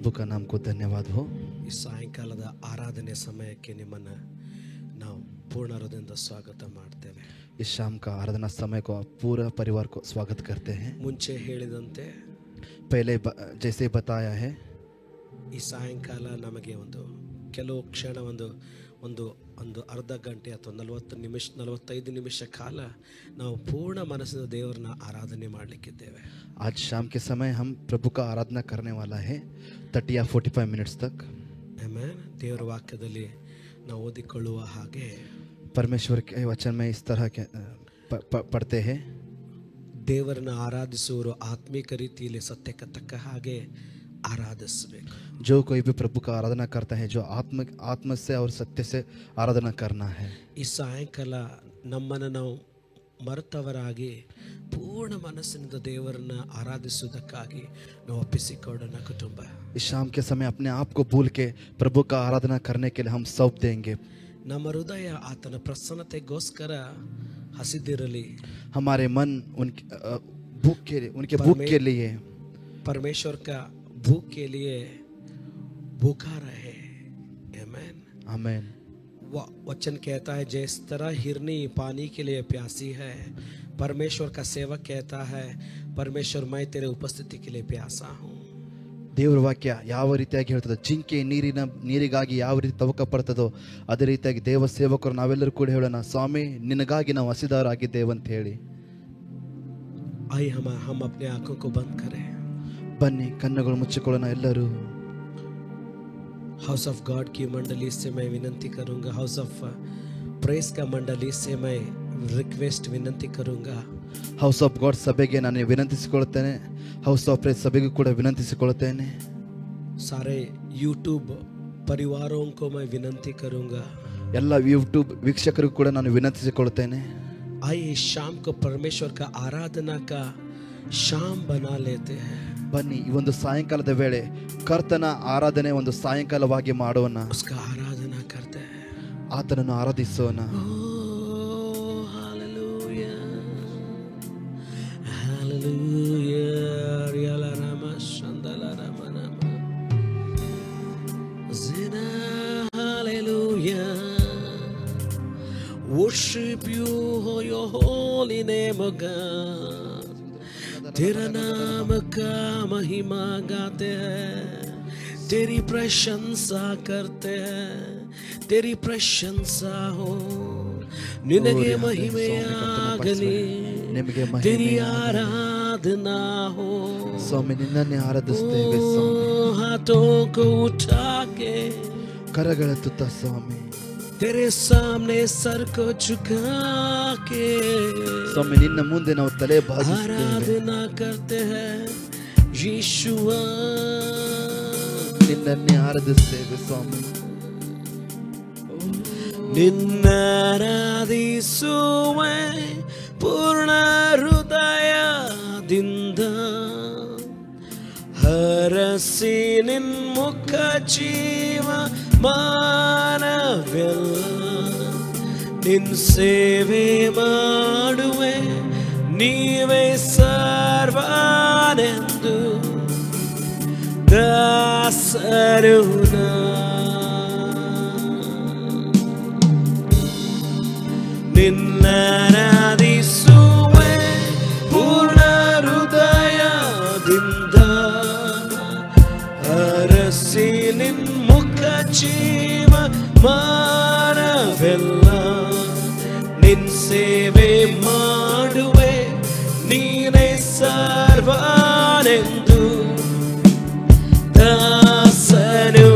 प्रभु का नाम को धन्यवाद हो। ಈ ಸಾಯಂಕಾಲದ ಆರಾಧನೆ ಸಮಯಕ್ಕೆ ನಿಮ್ಮನ್ನು ನಾವು ಪೂರ್ಣ ಹೃದಯದಿಂದ ಸ್ವಾಗತ ಮಾಡ್ತೇವೆ। इस शाम का आराधना समय को पूरा परिवार को स्वागत करते हैं। ಮುಂಚೆ ಹೇಳಿದಂತೆ पहले जैसे बताया है, ಈ ಸಾಯಂಕಾಲ ನಮಗೆ ಕೆಲವು ಕ್ಷಣ ಒಂದು ಅರ್ಧ ಗಂಟೆ ಅಥವಾ 45 ನಿಮಿಷ ಕಾಲ ನಾವು ಪೂರ್ಣ ಮನಸ್ಸಿನ ದೇವರನ್ನ ಆರಾಧನೆ ಮಾಡಲಿಕ್ಕಿದ್ದೇವೆ। आज शाम के समय हम प्रभु का आराधना करने वाला है 30 या 45 मिनट्स तक। ಆಮೆನ್। ದೇವರ ವಾಕ್ಯದಲ್ಲಿ ನಾವು ಓದಿಕೊಳ್ಳುವ ಹಾಗೆ परमेश्वर के वचन में इस तरह के पढ़ते हैं, ದೇವರನ್ನ ಆರಾಧಿಸುವವರು ಆತ್ಮಿಕ ರೀತಿಯಲ್ಲಿ ಸತ್ಯಕ್ಕೆ ತಕ್ಕ ಹಾಗೆ ಆರಾಧಿಸಬೇಕು। जो कोई भी प्रभु का आराधना करता है, जो आत्म से और सत्य से आराधना करना है। ಈ ಸಾಯಂಕಾಲ ನಮ್ಮನ್ನು ನಾವು ಮರೆತವರಾಗಿ ಪೂರ್ಣ ಮನಸ್ಸಿನಿಂದ ದೇವರನ್ನ ಆರಾಧಿಸುವುದಕ್ಕಾಗಿ ನಾವು ಒಪ್ಪಿಸಿಕೊಡೋಣ ಕುಟುಂಬ। इस शाम के समय अपने आप को भूल के प्रभु का आराधना करने के लिए हम सौंप देंगे। ನಮ್ಮ ಹೃದಯ ಆತನ ಪ್ರಸನ್ನತೆಗೋಸ್ಕರ ಹಸಿದಿರಲಿ। हमारे मन उनके भूख के लिए, परमेश्वर का भूख के लिए भूखा रहे। आमेन आमेन। वचन कहता है जिस तरह हिरनी पानी के लिए प्यासी है, परमेश्वर का सेवक कहता है परमेश्वर मैं तेरे उपस्थिति के लिए प्यासा हूँ। ದೇವರ ವಾಕ್ಯ ಯಾವ ರೀತಿಯಾಗಿ ಹೇಳ್ತದೆ, ಜಿಂಕೆ ನೀರಿಗಾಗಿ ಯಾವ ರೀತಿ ತವಕ ಪಡ್ತದೋ ಅದೇ ರೀತಿಯಾಗಿ ದೇವ ಸೇವಕರು ನಾವೆಲ್ಲರೂ ಕೂಡ ಹೇಳೋಣ, ಸ್ವಾಮಿ ನಿನಗಾಗಿ ನಾವು ಹಸಿದವರಾಗಿದ್ದೇವೆ ಅಂತ ಹೇಳಿ। आइए हम अपने आंखों को बंद करें। ಬನ್ನಿ ಕಣ್ಣುಗಳು ಮುಚ್ಚಿಕೊಳ್ಳೋಣ ಎಲ್ಲರೂ। हाउस ऑफ गॉड की मंडली से मैं विनंती करूंगा, हाउस ऑफ प्रेस का मंडली से मैं रिक्वेस्ट विनंती करूंगा। ಹೌಸ್ ಆಫ್ ಗಾಡ್ ಸಭೆಗೆ ನಾನು ವಿನಂತಿಸಿಕೊಳ್ಳುತ್ತೇನೆ, ಹೌಸ್ ಆಫ್ ಪ್ರೇಸ್ ಸಭೆಗೂ ಕೂಡ ವಿನಂತಿಸಿಕೊಳ್ಳುತ್ತೇನೆ। सारे यूट्यूब परिवारों को मैं विनंती करूंगा, ಎಲ್ಲ ಯೂಟ್ಯೂಬ್ ವೀಕ್ಷಕರಿಗೂ ಕೂಡ ನಾನು ವಿನಂತಿಸಿಕೊಳ್ಳುತ್ತೇನೆ। आइए इस शाम को परमेश्वर का आराधना का शाम बना लेते हैं। ಬನ್ನಿ ಈ ಒಂದು ಸಾಯಂಕಾಲದ ವೇಳೆ ಕರ್ತನ ಆರಾಧನೆ ಒಂದು ಸಾಯಂಕಾಲವಾಗಿ ಮಾಡೋಣ, उसका आराधना करते हैं, ಆತನನ್ನು ಆರಾಧಿಸೋಣ। Worship you, oh your holy name, oh God. तेरा नाम का महिमा गाते हैं, तेरी प्रशंसा करते हैं, तेरी प्रशंसा हो। ನಿನಗೆ ಮಹಿಮೆಯಾಗಲಿ, तेरी आराधना हो। ಸ್ವಾಮಿ ನಿನ್ನನ್ನೇ ಆರಾಧಿಸುತ್ತೇವೆ ಸ್ವಾಮಿ। हाथों को उठा के ಕರಗಳೆತ್ತುತ್ತಾ ಸ್ವಾಮಿ तेरे सामने सर को झुका के ಸ್ವಾಮಿ ನಿನ್ನ ಮುಂದೆ ನಾವು ತಲೆ ಬಾಗಿಸುತ್ತೇವೆ, आराधना करते हैं ಯೇಸುವಾ। ನಿನ್ನನ್ನೇ ಆರಾಧಿಸುತ್ತೇವೆ ಸ್ವಾಮಿ। ನಿನ್ನಾರಾಧಿಸುವೆ ಪೂರ್ಣ ಹೃದಯದಿಂದ, ಹರಸಿ ನಿನ್ಮುಖ ಜೀವ ಮಾನವೆಲ್ಲ ನಿನ್ ಸೇವೆ ಮಾಡುವೆ, ನೀವೇ ಸರ್ವನೆಂದು ದಾಸರು ನಿನ್ನಾರಾಧಿಸುವೆ ಪೂರ್ಣ ಹೃದಯದಿಂದ, ಹರಸಿ ನಿನ್ಮುಖ ಜೀವ ಮಾನವೆಲ್ಲ ನಿನ್ ಸೇವೆ ಮಾಡುವೆ, ನೀನೇ ಸರ್ವನೆಂದು ದಾಸನು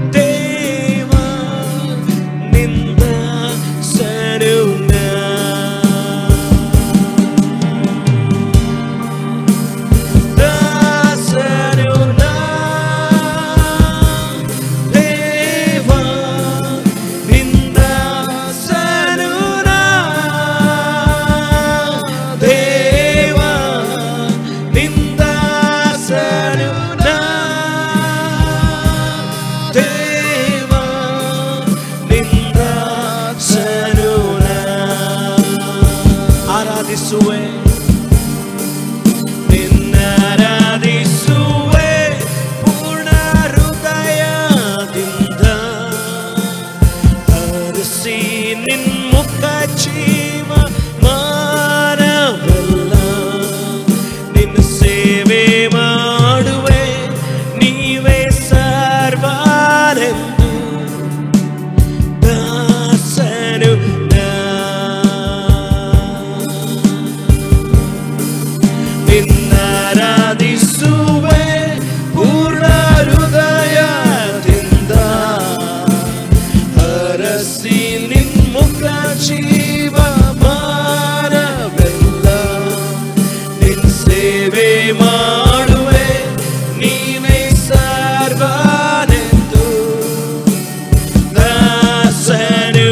ದೇವ ನಿನ್ನಾರಾಧಿಸುವೆ ಪೂರ್ಣ ಹೃದಯದಿಂದ. ಹರಸಿ ನಿನ್ಮುಖ ಜೀವ ಮಾನವೆಲ್ಲ. ನಿನ್ನ ಸೇವೆ ಮಾಡುವೆ ನೀವೇ ಸರ್ವರೆಂದು. ದಾಸನು ನಿನ್ನಾರಾಧಿಸುವೆ ಪೂರ್ಣ ಹೃದಯದಿಂದ. ಹರಸಿ ನಿನ್ಮುಖ ಜೀವ ಮಾನವೆಲ್ಲ. ನಿನ್ನ ಸೇವೆ ಮಾಡುವೆ ನೀವೇ ಸರ್ವನೆಂದು. ದಾಸನು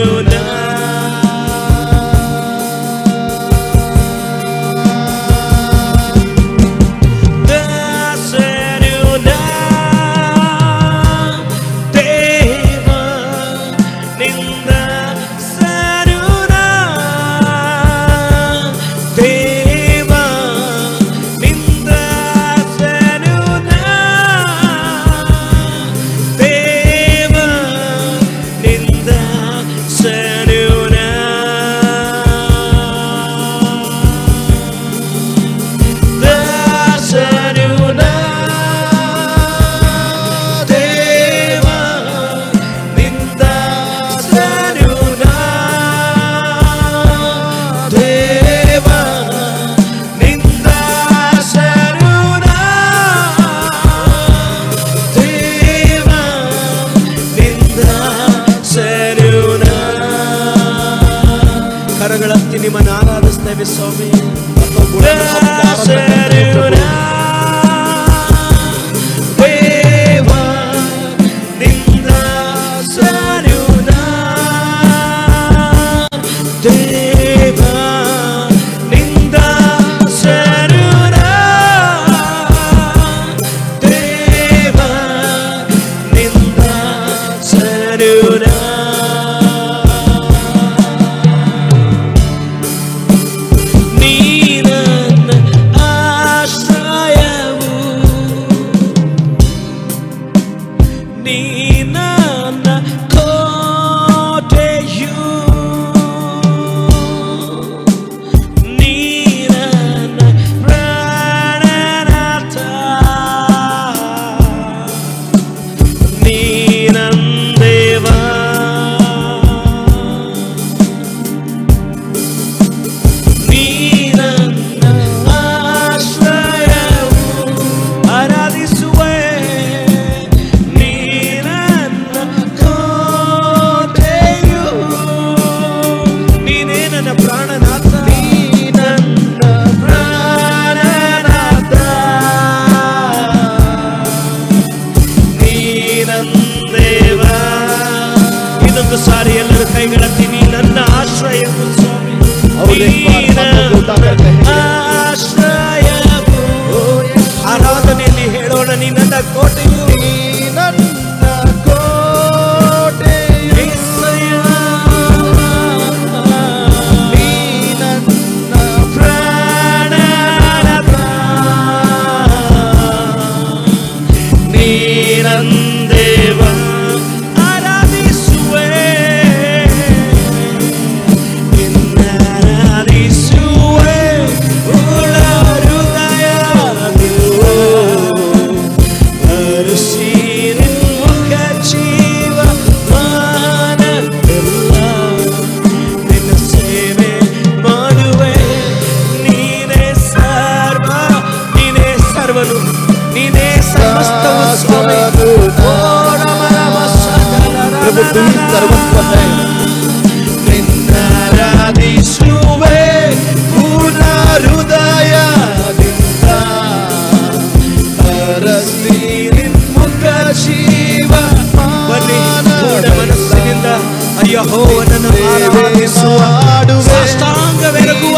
ಕರಗಳತ್ತಿ ನಿಮ್ಮನ್ನು ಆರಾಧಿಸ್ತೇವೆ ಸ್ವಾಮಿ. ಇನ್ನೊಂದು ಸಾರಿ ಎಲ್ಲರೂ ಕೈಗಳತ್ತಿ ನೀ ನನ್ನ ಆಶ್ರಯವು ಸ್ವಾಮಿ. ಆಶ್ರಯವು ಆರಾಧನೆಯಲ್ಲಿ ಹೇಳೋಣ ನೀ ನನ್ನ ಕೋಟೆಯು. ನನ್ನ ಕೋಟೆಯು ನೀ ನನ್ನ ಪ್ರಾಣನಾಥ. ನೀ ನನ್ನ ದೇವ ನಿನ್ನಾರಾಧಿಸುವೆ ಪೂರ್ಣ ಹೃದಯದಿಂದ. ಹರಸಿ ನಿನ್ಮುಖ ಜೀವ ಬನ್ನಿ ಪೂರ್ಣ ಮನಸ್ಸಿನಿಂದ ಯೆಹೋವನನ್ನು ಆರಾಧಿಸುವ ಸಾಷ್ಟಾಂಗವೆರಗುವ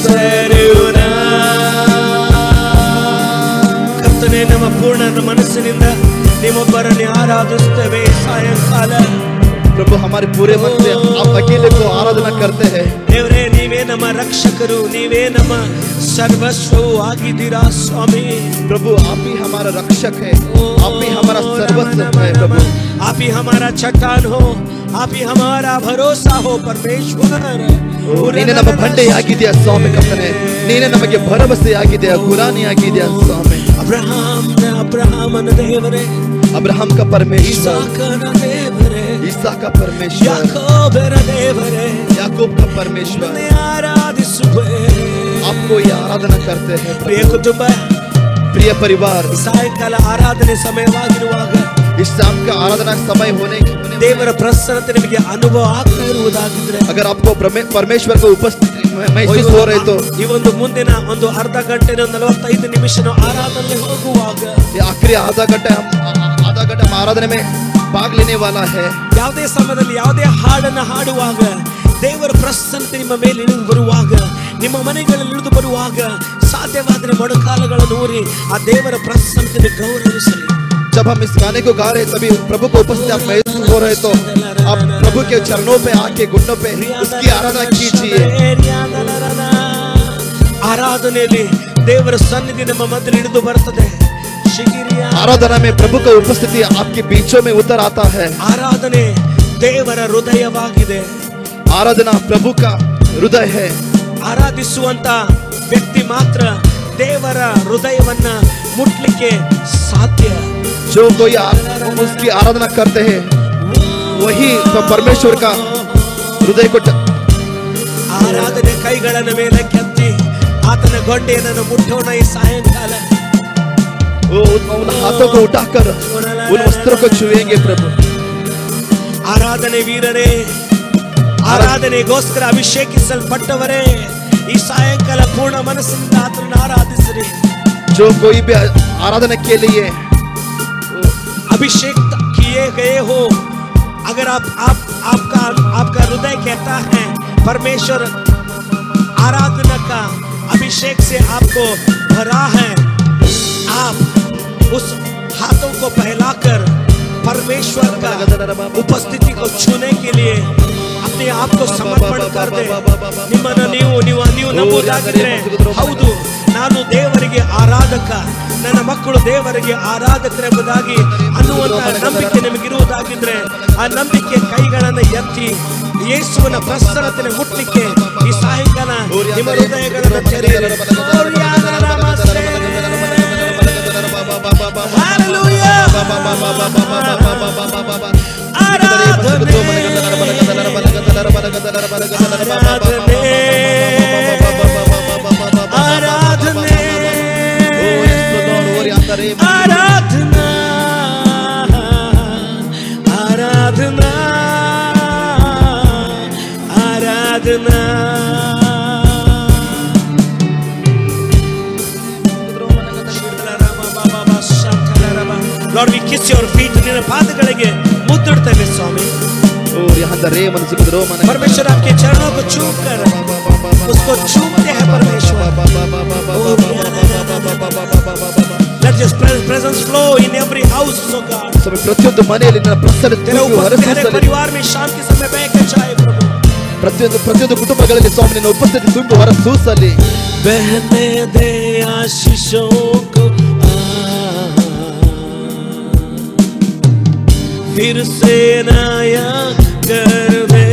ಸೆರೆಯುನ. ಕರ್ತನೇ, ನಮ್ಮ ಪೂರ್ಣ ಮನಸ್ಸಿನಿಂದ ನಿಮ್ಮೊಬ್ಬರನ್ನೇ ಆರಾಧಿಸುತ್ತೇವೆ ಸಾಯಂಕಾಲ. प्रभु हमारे पूरे मन से आप अकेले को आराधना करते हैं. ದೇವರೇ, ನೀವೇ ನಮ್ಮ ರಕ್ಷಕರು, ನೀವೇ ನಮ್ಮ ಸರ್ವಸ್ವವು ಆಗಿದ್ದೀರಾ ಸ್ವಾಮಿ. प्रभु आप ही हमारा रक्षक है, आप ही हमारा सर्वस्व है. प्रभु आप ही हमारा चट्टान हो, आप ही हमारा भरोसा हो परमेश्वर. ನೀನೇ ನಮ್ಮ ಬಂಡೆಯಾಗಿದೆಯಾ ಸ್ವಾಮಿ ಕರ್ತನೇ, ನೀನೇ ನಮಗೆ ಭರವಸೆಯಾಗಿದೆಯಾ, ಗುರಾಣಿಯಾಗಿದೆಯಾ ಸ್ವಾಮಿ. ಅಬ್ರಹಾಮನ ದೇವರೇ, अब्राहम का परमेश्वर, ಇಸಾಕನ ದೇವರೇ, इसहाक का परमेश्वर, ಯಾಕೋಬನ ದೇವರೇ, याकूब का परमेश्वर, ಆರಾಧಿಸುವೆ. आपको ये आराधना करते हैं. ಪ್ರಿಯ ಕುಟುಂಬ, प्रिय परिवार, ಸಾಯಂಕಾಲ ಆರಾಧನೆ ಸಮಯವಾಗಿರುವಾಗ इस शाम का आराधना समय होने ದೇವರ ಪ್ರಸನ್ನತೆ ನಿಮಗೆ ಅನುಭವ ಆಗ್ತಾ ಇರುವುದಾಗಿದ್ರೆ, अगर आपको परमेश्वर को उपस्थिति महसूस हो रहे तो ಈ ಒಂದು ಮುಂದಿನ ಒಂದು ಅರ್ಧ ಗಂಟೆ 45 ನಿಮಿಷ ಆರಾಧನೆ ಹೋಗುವಾಗ ये आखिरी आधा घंटा हम आराधने में भाग लेने वाला है. ಯಾವುದೇ ಸಮಯದಲ್ಲಿ ಯಾವುದೇ ಹಾಡನ್ನು ಹಾಡುವಾಗ ದೇವರ ಪ್ರಸನ್ನತೆ ನಿಮ್ಮ ಮೇಲೆ ಇಳಿದು ಬರುವಾಗ, ನಿಮ್ಮ ಮನೆಗಳಲ್ಲಿ ಇಳಿದು ಬರುವಾಗ ಸಾಧ್ಯವಾದರೆ ಮೊಣಕಾಲುಗಳನ್ನು ಊರಿ ಆ ದೇವರ ಪ್ರಸನ್ನತೆಯನ್ನು ಗೌರವಿಸಲಿ. जब हम इस गाने को गा रहे हैं तभी प्रभु को उपस्थित आप महसूस हो रहे तो आप प्रभु के चरणों पे आके घुटनों पे उसकी आराधना कीजिए. ಆರಾಧನೆಯಲ್ಲಿ ದೇವರ ಸನ್ನಿಧಿ ನಮ್ಮ ಮಧ್ಯೆ ಇಳಿದು ಬರುತ್ತದೆ. आराधना में प्रभु का उपस्थिति आपके बीचों में उतर आता है. ಆರಾಧನೆ ದೇವರ ಹೃದಯವಾಗಿದೆ. आराधना प्रभु का हृदय है. ಆರಾಧಿಸುವಂತ ವ್ಯಕ್ತಿ ಮಾತ್ರ ದೇವರ ಹೃದಯವನ್ನ ಮುಟ್ಲಿಕ್ಕೆ ಸಾಧ್ಯ. जो कोई उसकी आराधना करते हैं वही तो परमेश्वर का हृदय को ಆರಾಧನೆ ಕೈಗಳನ್ನು ಮೇಲೆ ಕೆತ್ತಿ ಆತನ ಗೊಂಡೆಯನ್ನು ಮುಟ್ಟೋಣ ಈ ಸಾಯಂಕಾಲ. उन हाथों को उठाकर उन वस्त्रों को छुएंगे प्रभु. ಆರಾಧನೆ ವೀರರೇ, ಆರಾಧನೆಗೋಸ್ಕರ ಅಭಿಷೇಕಿಸಲ್ಪಟ್ಟವರೇ, ಈ ಸಾಯಂಕಾಲ ಪೂರ್ಣ ಮನಸ್ಸಿನಿಂದ ಆತನನ್ನು ಆರಾಧಿಸಿರಿ. जो कोई भी आराधना के लिए अभिषेक किए गए हो, अगर आपका हृदय कहता है परमेश्वर आराधना का अभिषेक से आपको भरा है, आप उस हाथों को फैलाकर परमेश्वर का उपस्थिति को छूने के लिए अपने आप को समर्पण कर दे. ನಿಮ್ಮನ್ನು ನೀವು ನಂಬುವುದಾಗಿದ್ರೆ, ಹೌದು ನಾನು ದೇವರಿಗೆ ಆರಾಧಕ, ನನ್ನ ಮಕ್ಕಳು ದೇವರಿಗೆ ಆರಾಧಕರೆಂಬುದಾಗಿ ಅನ್ನುವಂತ ನಂಬಿಕೆ ನಿಮಗಿರುವುದಾಗಿದ್ರೆ, ಆ ನಂಬಿಕೆ ಕೈಗಳನ್ನು ಎತ್ತಿ ಯೇಸುವಿನ ಪ್ರಸನ್ನತೆಯನ್ನು ಮುಟ್ಲಿಕ್ಕೆ ಈ ಸಾಯಂಕಾಲ ನಿಮ್ಮ ಹೃದಯಗಳನ್ನು ತೆರೆಯಿರಿ. Lord, we kiss your feet. ನಿನ್ನ ಪಾದಗಳಿಗೆ ಮುದ್ದಿಡ್ತೇವೆ ಸ್ವಾಮಿ. परमेश्वर आपके चरणों को छू कर उसको छूते हैं परमेश्वर. Let your presence flow in every house, oh God. ಪ್ರತಿಯೊಂದು ಮನೆಯಲ್ಲಿ ನಿನ್ನ ಪ್ರಸನ್ನತೆ हर परिवार में शाम के समय बह के जाए प्रभु. ಪ್ರತಿಯೊಂದು ಕುಟುಂಬಗಳಲ್ಲಿ ಸ್ವಾಮಿ ನಿನ್ನ ಉಪಸ್ಥಿತಿ ತುಂಬಿ ಹೊರಸೂಸಲಿ. बहने दे आशीषों को फिर से नया कर दे,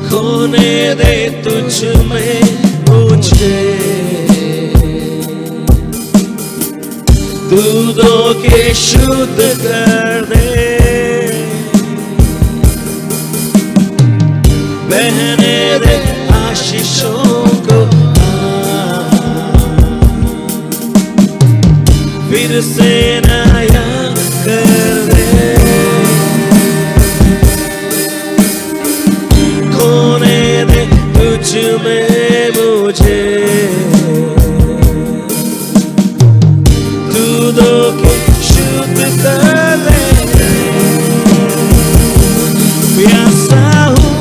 खोने दे तुझ में मुझे, दूधों के शुद्ध कर दे. बहने दे आशीषों को फिर से नया कर दे, खोने दे तुझ में मुझे, दूधों के शुद्ध कर दे. प्यासा हूँ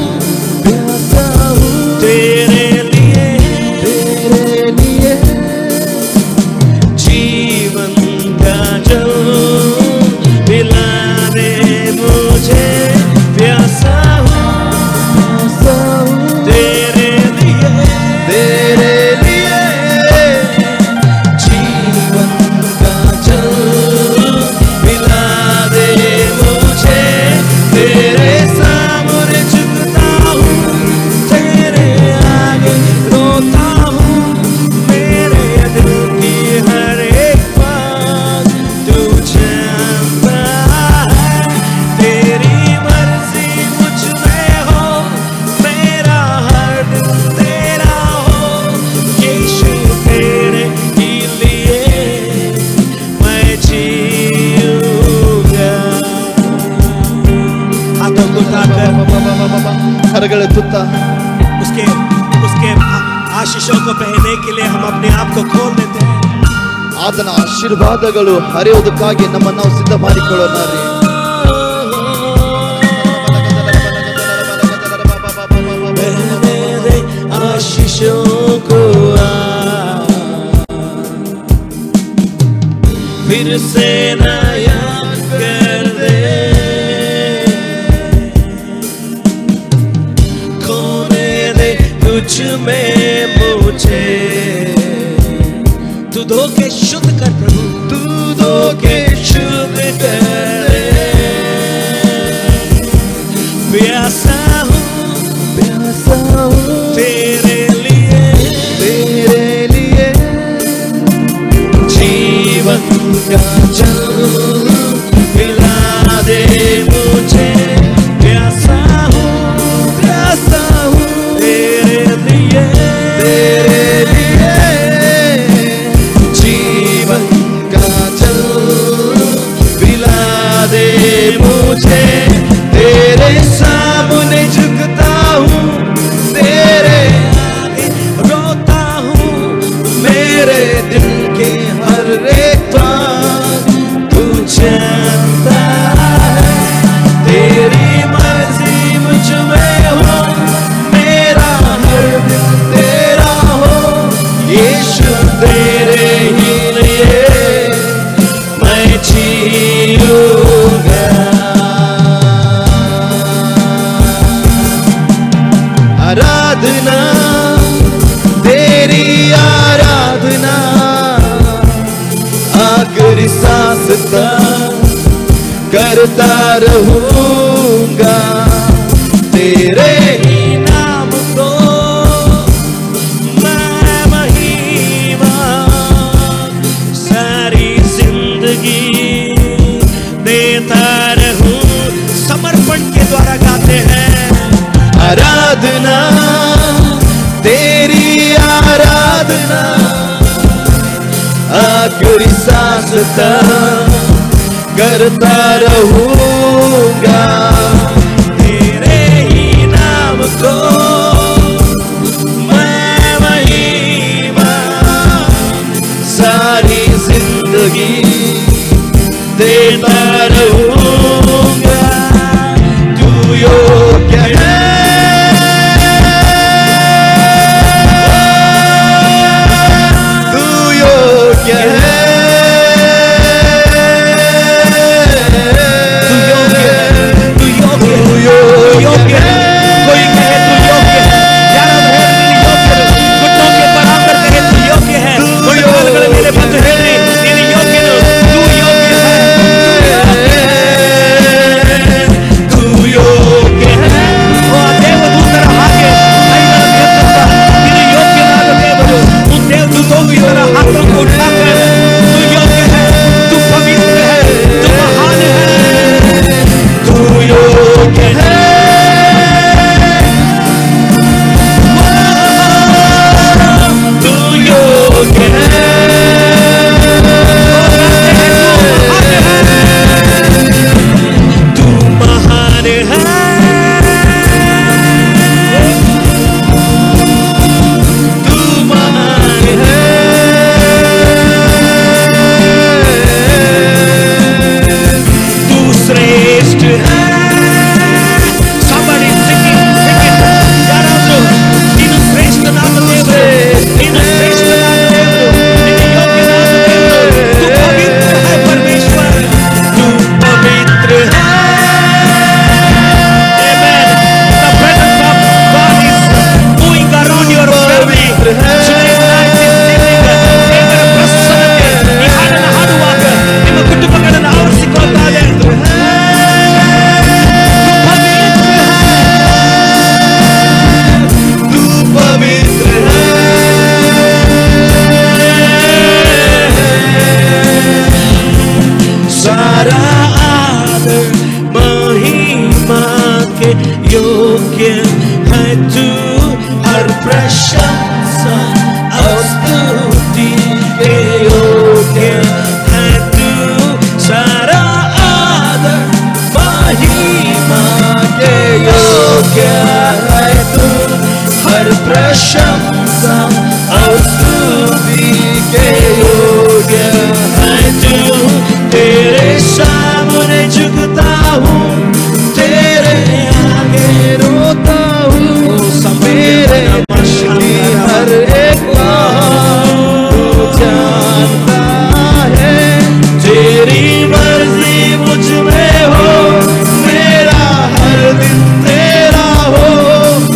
ಹೇಳುತ್ತಾ उसके उसके आशीषों को बहने के लिए हम अपने आप को खोल देते हैं. ಆತನ ಆಶೀರ್ವಾದಗಳು ಹರಿಯೋದಕ್ಕಾಗಿ ನಮ್ಮನ್ನು ನಾವು ಸಿದ್ಧ ಮಾಡಿಕೊಳ್ಳೋಣ ರೀ. आशीषों को फिर से नया कर दे, खोने दे तुझ में मुझे. तू धो के शुद्ध कर प्रभु, तू धो के शुद्ध कर. प्यासा हूँ तेरे लिए जीवन का जल पिला दे मुझे. प्यासा हूँ तेरे लिए जीवन का जल पिला दे मुझे. तेरे सामने झुकता हूँ, तेरे आगे रोता हूँ. मेरे दिल के हर एक बात तू जानता है. तेरी मर्जी मुझ में हो, मेरा हर दिल तेरा हो. यीशु तेरे ही लिए मैं जीऊंगा. आराधना तेरी आराधना आखिरी सांस तक करता रहूंगा. तेरे ही नाम को मैं महिमा सारी जिंदगी देता रहूं. समर्पण के द्वारा गाते हैं. आराधना तेरी आराधना आखिरी सांस तक करता रहूंगा. तेरे ही नाम को मैं महिमा सारी जिंदगी देता रहूंगा. तू योग्य है, योग्य है तू हर प्रशंसा और स्तुति के योग्य है तू सारा आदर महिमा के योग्य है तू प्रशंसा और स्तुति के योग्य है तू। तेरे सामने झुकता हूँ, तेरे आगे रोता हूँ। मेरे मन की हर एक बात तू जानता है। तेरी मर्जी मुझ में हो, मेरा हर दिन तेरा हो।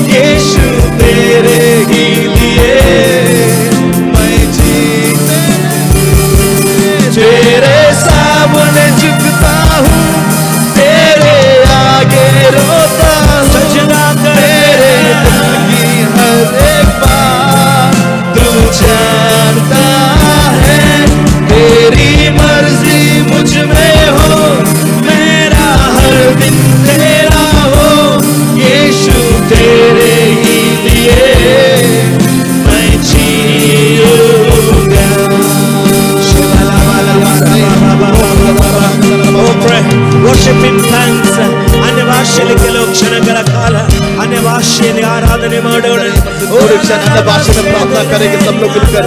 यीशु तेरे ही लिए मैं जीते, तेरे सामने झुकता हूँ, तेरे आगे रोता हूँ। सजना तेरे दिल की हर एक बात तू जानता है। तेरी मर्जी मुझ में हो, मेरा हर दिन तेरा हो। यीशु तेरे ही लिए मैं जीऊंगा। Oh, pray, worship in thanks. अन्य ಭಾಷೆಯಲ್ಲಿ ಕೆಲವು ಕ್ಷಣಗಳ ಕಾಲ अन्य ಭಾಷೆಯಲ್ಲಿ ಆರಾಧನೆ ಮಾಡೋಣ। और एक क्षण अन्य भाषा में प्रार्थना करेंगे सब लोग मिलकर।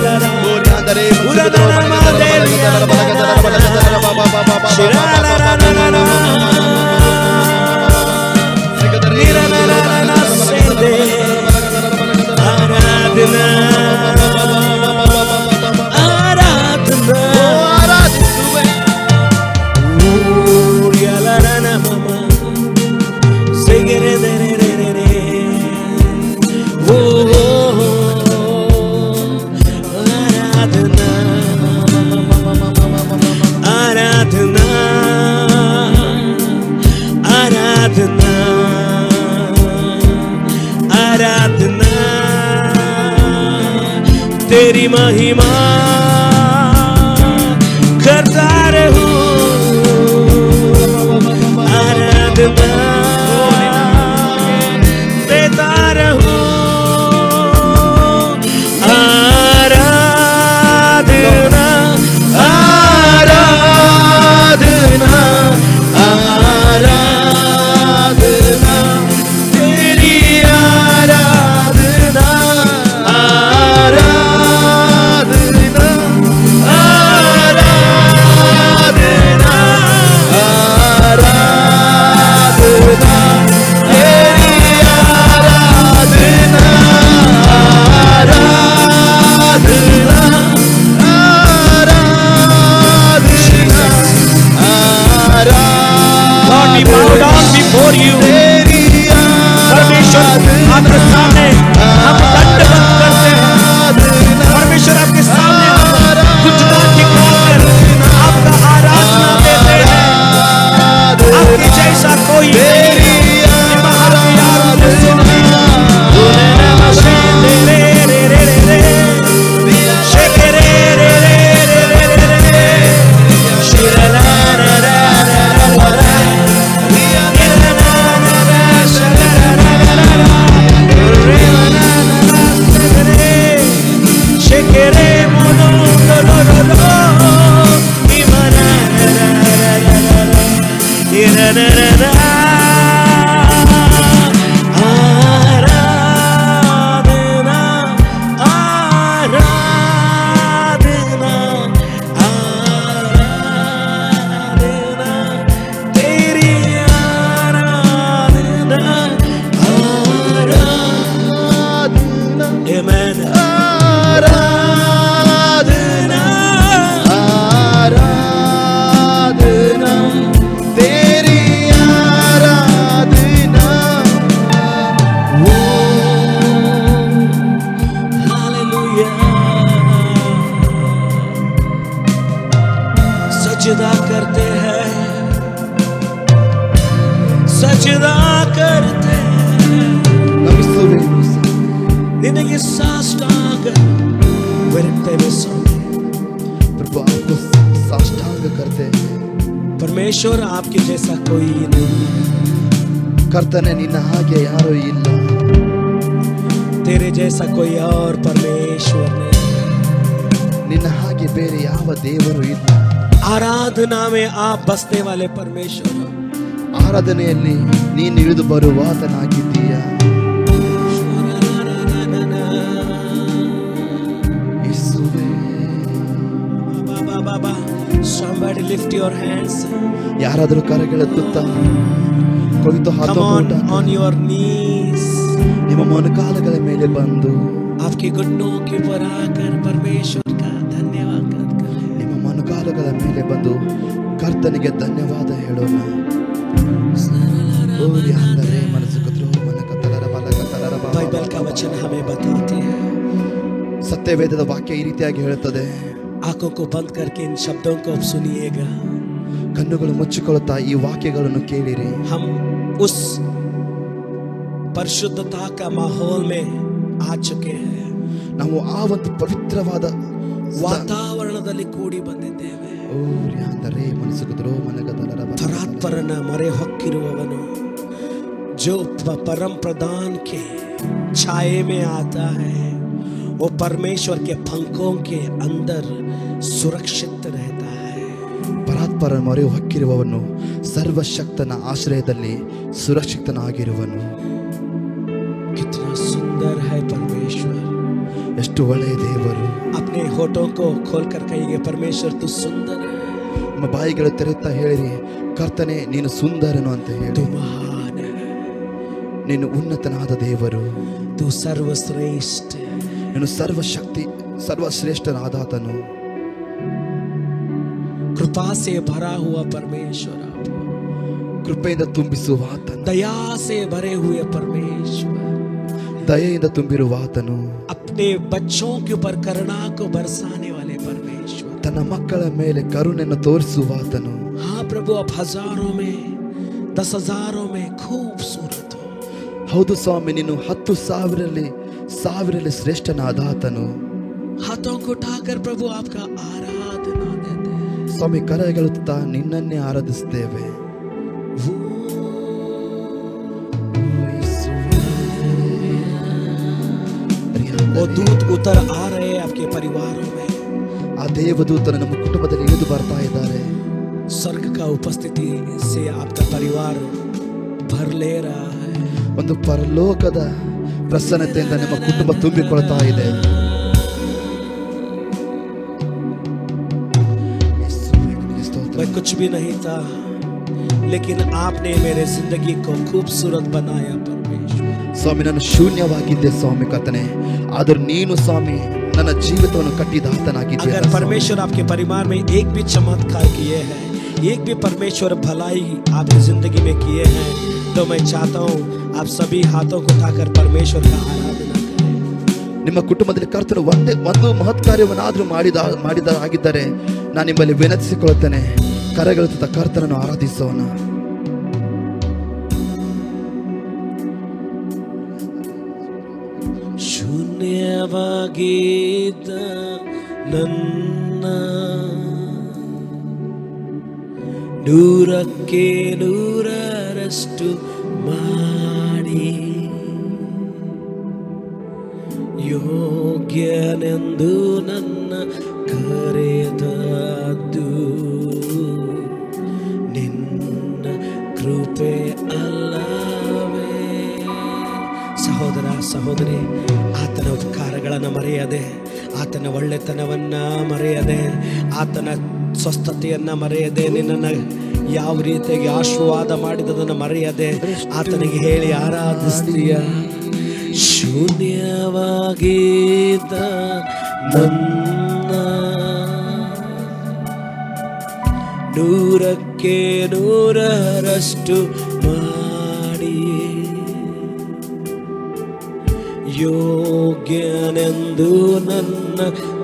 तेरी महिमा करता रहूं। आराधना देता रहूं। आराधना आराधना आराधना तेरी आराधना आराधना आराधना आराधना तेरी आराधना आराधना Lord, we bow down before you. परमेश्वर आपके सामने हम दंडवत करते हैं। परमेश्वर आपके सामने हम गुंजना दिखाकर आपका आराधना देते हैं। आपके जैसा कोई नहीं। महान यार ने सुनी। सजदा करते हैं, सजदा करते हैं, ನಿನಗೆ ಸಾಷ್ಟಾಂಗ ಬರುತ್ತೇವೆ ಸ್ವಾಮಿ। प्रभु आपको साष्टांग करते हैं। परमेश्वर आपके जैसा कोई नहीं। ಕರ್ತನೆ ನಿನ್ನ ಹಾಗೆ ಯಾರೂ ಇಲ್ಲ। तेरे जैसा कोई और परमेश्वर नहीं। ನಿನ್ನ ಹಾಗೆ ಬೇರೆ ಯಾವ ದೇವರು ಇಲ್ಲ। आराधना में आप बसने वाले परमेश्वर। ಆರಾಧನೆಯಲ್ಲಿ ನೀನು ಇಳಿದು ಬರುವಾತನಾಗಿದ್ದೀಯ। lift your hands. ಯಾರಾದರೂ ಕರಗಳೆತ್ತುತ್ತಾ ಕೊಯ್ತು Come on your knees. ನಿಮ್ಮ ಮೊಣಕಾಲುಗಳ ಮೇಲೆ ಬಂದು आपके घुटनों के ऊपर आकर परमेश्वर का धन्यवाद कर. ನಿಮ್ಮ ಮೊಣಕಾಲುಗಳ ಮೇಲೆ ಬಂದು ಕರ್ತನಿಗೆ ಧನ್ಯವಾದ ಹೇಳೋಣ. बाइबल का वचन हमें बताते हैं. ಸತ್ಯವೇದದ ವಾಕ್ಯ ಈ ರೀತಿಯಾಗಿ ಹೇಳುತ್ತದೆ. आंखों को बंद करके इन शब्दों को अब सुनिएगा. ಕಣ್ಣುಗಳು ಮುಚ್ಚಿಕೊಳ್ಳುತ್ತಾ ಈ ವಾಕ್ಯಗಳನ್ನು ಕೇಳಿರಿ. हम उस परिशुद्धता का माहौल में आ चुके हैं. ನಾವು ಆ ಒಂದು ಪವಿತ್ರವಾದ ವಾತಾವರಣದಲ್ಲಿ ಕೂಡಿ ಬಂದಿದ್ದೇವೆ. ಪರಾತ್ಪರನ ಮೊರೆ ಹೊಕ್ಕಿರುವವನು जो परम प्रधान के छाये में आता है वो परमेश्वर के पंखों के अंदर सुरक्षित रहता है. ಪರಾತ್ಪರ ಮೊರೆ ಹೊಕ್ಕಿರುವವನು ಸರ್ವಶಕ್ತನ ಆಶ್ರಯದಲ್ಲಿ ಸುರಕ್ಷಿತನಾಗಿರುವನು. कितना सुंदर है परमेश्वर. ಎಷ್ಟು ಒಳ್ಳೆಯ ದೇವರು. अपने होठों को खोलकर कहिए परमेश्वर तू सुंदर है. ನಿಮ್ಮ ಬಾಯಿಗಳು ತೆರೆಯುತ್ತಾ ಹೇಳಿರಿ ಕರ್ತನೆ ನೀನು ಸುಂದರನು ಅಂತ ಹೇಳಿ. तू महान है. ನೀನು ಉನ್ನತನಾದ ದೇವರು. तू सर्वश्रेष्ठ है. ನೀನು ಸರ್ವಶಕ್ತಿ ಸರ್ವಶ್ರೇಷ್ಠನಾದಾತನು. कृपा से भरा हुआ परमेश्वर आप. ಕೃಪೆಯಿಂದ ತುಂಬಿಸುವ ಆತನು. दया से भरे हुए परमेश्वर. ದಯೆಯಿಂದ ತುಂಬಿರುವ ಆತನು. अपने बच्चों के ऊपर करुणा को बरसाने वाले परमेश्वर. ತನ್ನ ಮಕ್ಕಳ ಮೇಲೆ ಕರುಣೆಯನ್ನು ತೋರಿಸುವ ಆತನು. हाँ प्रभु आप हजारों में 10,000 में खूबसूरत हो. ಹೌದು ಸ್ವಾಮಿ ನೀನು 10,000 ಶ್ರೇಷ್ಠನಾದ ಆತನು. हाथों को उठाकर प्रभु आपका आराधना देते हैं. ಸ್ವಾಮಿ ಕರಗಳುತ್ತಾ ನಿನ್ನನ್ನೇ ಆರಾಧಿಸುತ್ತೇವೆ. वो दूत उतर आ रहे हैं आपके परिवारों में. ಆ ದೇವದೂತರು ನಮ್ಮ ಕುಟುಂಬದಲ್ಲಿ ಇಳಿದು ಬರ್ತಾ ಇದ್ದಾರೆ. स्वर्ग का उपस्थिति से आपका परिवार भर ले रहा है. ಒಂದು ಪರಲೋಕದ ಪ್ರಸನ್ನತೆಯಿಂದ ನಿಮ್ಮ ಕುಟುಂಬ ತುಂಬಿಕೊಳ್ತಾ ಇದೆ. मैं कुछ भी नहीं था लेकिन आपने मेरे जिंदगी को खूबसूरत बनाया परमेश्वर. ಸ್ವಾಮಿ ನಾನು ಶೂನ್ಯವಾಗಿದ್ದೆ ಸ್ವಾಮಿ ಕರ್ತನೆ, ಆದರೂ ನೀನು ಸ್ವಾಮಿ ನನ್ನ ಜೀವಿತವನ್ನು ಕಟ್ಟಿದ ಆತನಾಗಿದ್ದೀಯ. अगर परमेश्वर आपके परिवार में एक भी चमत्कार किए हैं, एक भी परमेश्वर भलाई आपकी जिंदगी में किए हैं, तो मैं चाहता हूँ आप सभी हाथों को उठाकर परमेश्वर का आराधना करें. ನಿಮ್ಮ ಕುಟುಂಬದಲ್ಲಿ ಕರ್ತನು ಒಂದು ಮಹತ್ ಕಾರ್ಯವನ್ನಾದರೂ ಆಗಿದ್ದರೆ ನಾನು ನಿಮ್ಮಲ್ಲಿ ವಿನಂತಿಸಿಕೊಳ್ಳುತ್ತೇನೆ, ಕರಗಳುತ್ತಾ ಕರ್ತನನ್ನು ಆರಾಧಿಸೋಣ. ಶೂನ್ಯವಾಗಿದ್ದ ನನ್ನ ನೂರಕ್ಕೆ ನೂರರಷ್ಟು ಮಾಡಿ ಯೋಗ್ಯನೆಂದು ನನ್ನ ಕರೆದದ್ದು ನಿನ್ನ ಕೃಪೆ ಅಲ್ಲವೇ. ಸಹೋದರ ಸಹೋದರಿ, ಆತನ ಉಪಕಾರಗಳನ್ನು ಮರೆಯದೆ, ಆತನ ಒಳ್ಳೆತನವನ್ನ ಮರೆಯದೆ, ಆತನ ಸ್ವಸ್ಥತೆಯನ್ನ ಮರೆಯದೆ, ನಿನ್ನನ್ನು ಯಾವ ರೀತಿಯಾಗಿ ಆಶೀರ್ವಾದ ಮಾಡಿದದನ್ನು ಮರೆಯದೆ ಆತನಿಗೆ ಹೇಳಿ ಆರಾಧಿಸ್ತೀಯ. ಶೂನ್ಯವಾಗಿದ್ದ ನನ್ನ ನೂರಕ್ಕೆ ನೂರರಷ್ಟು ಮಾಡಿ ಯೋಗ್ಯನೆಂದು ನನ್ನ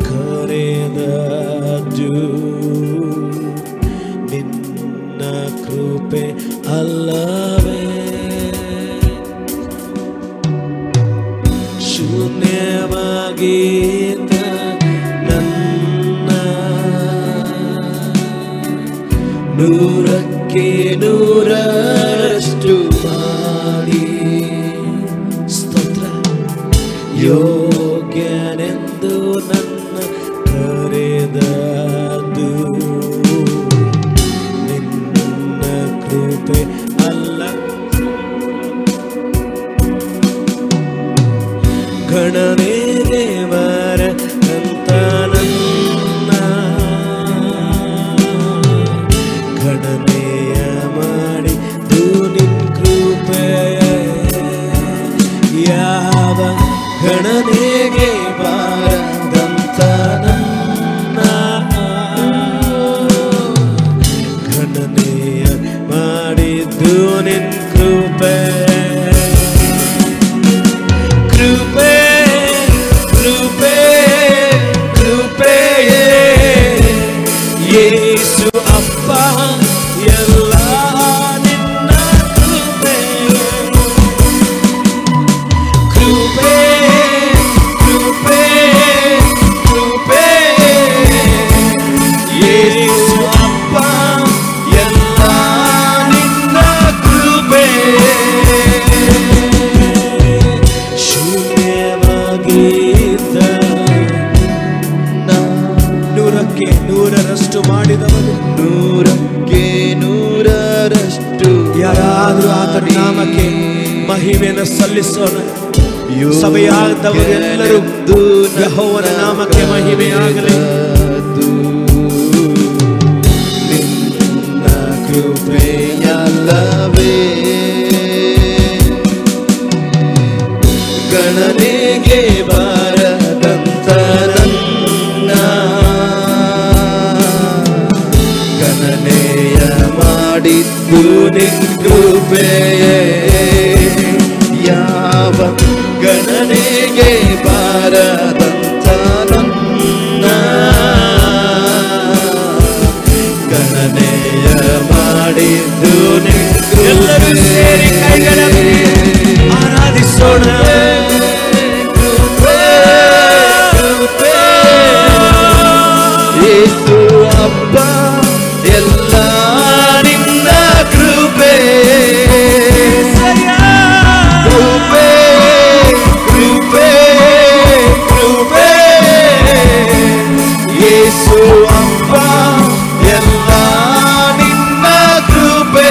ಕರೆದದ್ದು ನಿನ್ನ ಕೃಪೆ ಅಲ್ಲವೇ. ಶೂನ್ಯವಾಗಿದ್ದ ನನ್ನ ನೂರಕ್ಕೆ ನೂರರಷ್ಟು ಮಾಡಿ ಸ್ತೋತ್ರ. ಯೋಗ್ಯನೆಂದು ನನ್ನ ಕರೆದದ್ದು ನಿನ್ನ ಕೃಪೆ ಅಲ್ಲ. ಗಣನೇ ದೇವರ ಅಂತ ನನ್ನ ಗಣನೆಗೆ ಬಾರದಂತ ನನ್ನ ಗಣನೆಯ ಮಾಡಿದ್ದು ನಿನ್ ಕೃಪೆ ಕೃಪೆ ಕೃಪೆ ಕೃಪೆಯೇ ಯೇಸು ಅಪ್ಪ ಎಲ್ಲ ನಿನ್ನ ಕೃಪೆ ಕೃಪೆ ಕೃಪೆ ಕೃಪೆ ಯೇಸು ಅಪ್ಪ ಎಲ್ಲ ನಿನ್ನ ಕೃಪೆ ಶೂನ್ಯವಾಗಿದ್ದ ನೂರಕ್ಕೆ ನೂರರಷ್ಟು ಮಾಡಿದವನು ನೂರಕ್ಕೆ ನೂರರಷ್ಟು ಯಾರಾದರೂ ಆತನ ನಾಮಕ್ಕೆ ಮಹಿಮೆಯನ್ನು ಸಲ್ಲಿಸೋಣ. ಸಭೆಯಾದವರೆಲ್ಲರೂ ಯೆಹೋವನ ನಾಮಕ್ಕೆ ಮಹಿಮೆಯಾಗಲಿ. ನಿನ್ನ ಕೃಪೆಯಲ್ಲವೇ ಗಣನೆಗೆ ಬಾರದಂತ ನನ್ನ ಗಣನೆಯ ಮಾಡಿದ್ದು ನಿನ್ ಕೃಪೆಯೇ ಯಾವ ಗಣನೆಗೆ ಬಾರದಂತ ನನ್ನ ಗಣನೆಯ ಮಾಡಿದ್ದು ನಿನ್ ಎಲ್ಲರೂ ಸೇರಿ ಕೈಗಳನ್ನು ಆರಾಧಿಸೋಣ. ಯೇಸು ಅಪ್ಪ ಎಲ್ಲ ನಿನ್ನ ಕೃಪೆ ಕೃಪೆ ಕೃಪೆ ಕೃಪೆ ಯೇಸು ಅಪ್ಪ ಎಲ್ಲ ನಿನ್ನ ಕೃಪೆ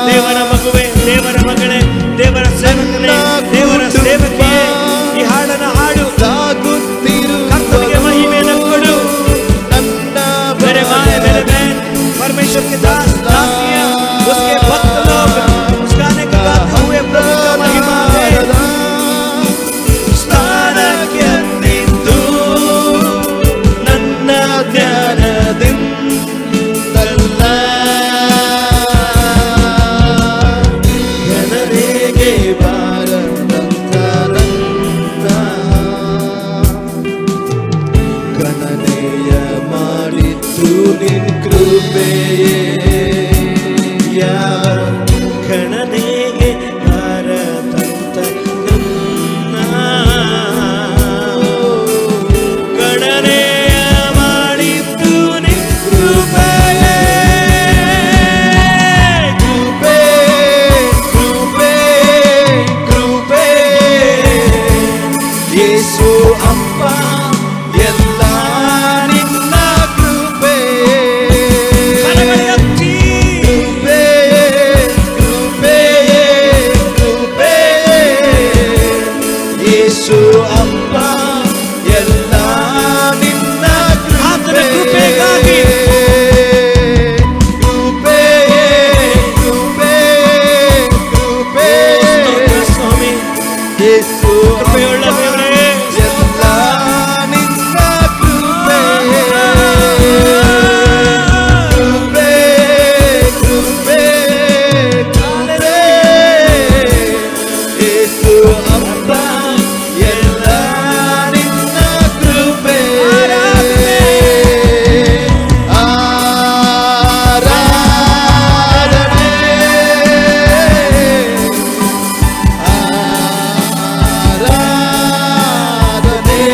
ದೇವರ ಮಗುವೆ, ದೇವರ ಮಗಳೇ, ದೇವರ ಸೇವಕನೇ, ದೇವರ ಸೇವಕಿಯೇ, ಈ ಹಾಡನ್ನು ಹಾಡು. ಕರ್ತನಿಗೆ ಮಹಿಮೆಯನ್ನು ಕೊಡು. मेरे माए मेरे बहन परमेश्वर के दास दासियां, उसके भक्त लोग उस गाने को गाते हुए प्रभु का महिमा दे. ಸ್ಥಾನಕ್ಕೆ ನಿಂತು ನನ್ನ ಧ್ಯಾನದಿಂದಲ್ಲ ಜನರಿಗೆ ಬಾರದಂತ ಗಣನೆಯ ಮಾಡಿದ್ದು ನಿನ್ ಕೃಪೆಯೇ. ಗಣನೆಗೆ ಬಾರದಂತ ಗಣನೆಯ ಮಾಡಿದ್ದು ನಿನ್ ಕೃಪೆಯೇ. ಕೃಪೆ ಕೃಪೆ ಕೃಪೆ ಯೇಸು ಅಪ್ಪ ಎಲ್ಲ ನಿನ್ನ ಕೃಪೆ. ಕರಗಳೆತ್ತಿ ಕೃಪೆ ಕೃಪೆ ಕೃಪೆ ಯೇಸು ಅಪ್ಪ ಎಲ್ಲ ನಿನ್ನ ಆತನ ಕೃಪೆಗಾಗಿ. ಕೃಪೆ ಕೃಪೆ ಕೃಪೆ ಸ್ವಾಮಿ, ಯೇಸು ಕೃಪೆಯುಳ್ಳ ದೇವರೇ, ಎಲ್ಲ ನಿನ್ನ ಕೃಪೆ. ಕೃಪೆ ಕೃಪೆ ಕೃಪೆ ಯೇಸು ಅಪ್ಪ ಎಲ್ಲ ನಿನ್ನ ಕೃಪೆ. ಆರಾಧನೆ ಆರಾಧನೆ ಆರಾಧನೆ.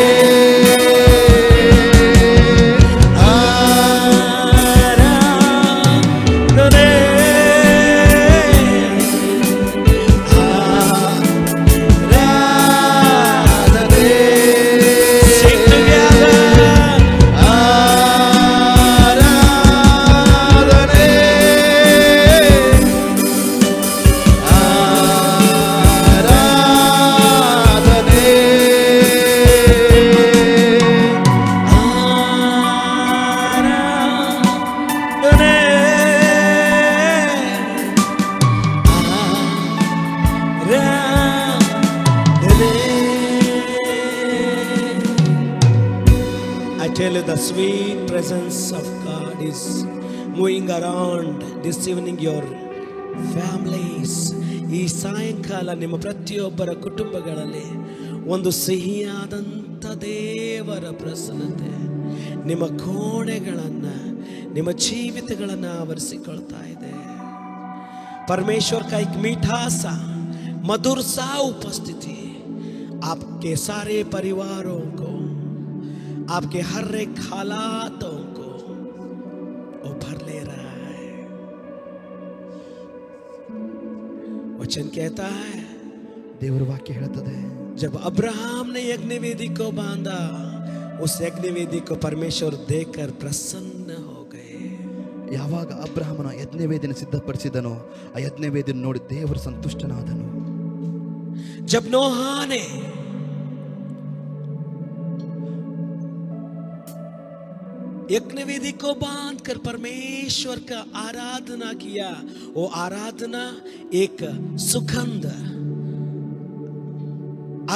ಆರಾಧನೆ Sing together. ಆರಾಧನೆ ಆರಾಧನೆ I tell you, the sweet presence of God is moving around this evening your families. ಈ ಸಾಯಂಕಾಲ ನಿಮ್ಮ ಪ್ರತಿಯೊಬ್ಬರ ಕುಟುಂಬಗಳಲ್ಲಿ ಒಂದು ಸಿಹಿಯಾದಂಥ ದೇವರ ಪ್ರಸನ್ನತೆ ನಿಮ್ಮ ಕೋಣೆಗಳನ್ನು, ನಿಮ್ಮ ಜೀವಿತಗಳನ್ನು ಆವರಿಸಿಕೊಳ್ತಾ ಇದೆ. परमेश्वर का एक मीठा सा मधुर सा उपस्थिति आपके सारे परिवारों को, आपके हर एक हालातों को वो भर ले रहा है. वचन कहता है, ದೇವರ ವಾಕ್ಯ ಹೇಳುತ್ತದೆ, जब अब्राहम ने यज्ञवेदी को बांधा, उस यज्ञवेदी को परमेश्वर देखकर प्रसन्न हो गए. ಯಾವಾಗ ಅಬ್ರಹಾಮನ ಯಜ್ಞವೇದಿನ ಸಿದ್ಧಪಡಿಸಿದನೋ ಆ ಯಜ್ಞವೇದಿನ ನೋಡಿ ದೇವರು ಸಂತುಷ್ಟನಾದನು. जब नोहा ने यज्ञवेदी को बांधकर परमेश्वर का आराधना किया, वो आराधना एक सुगंध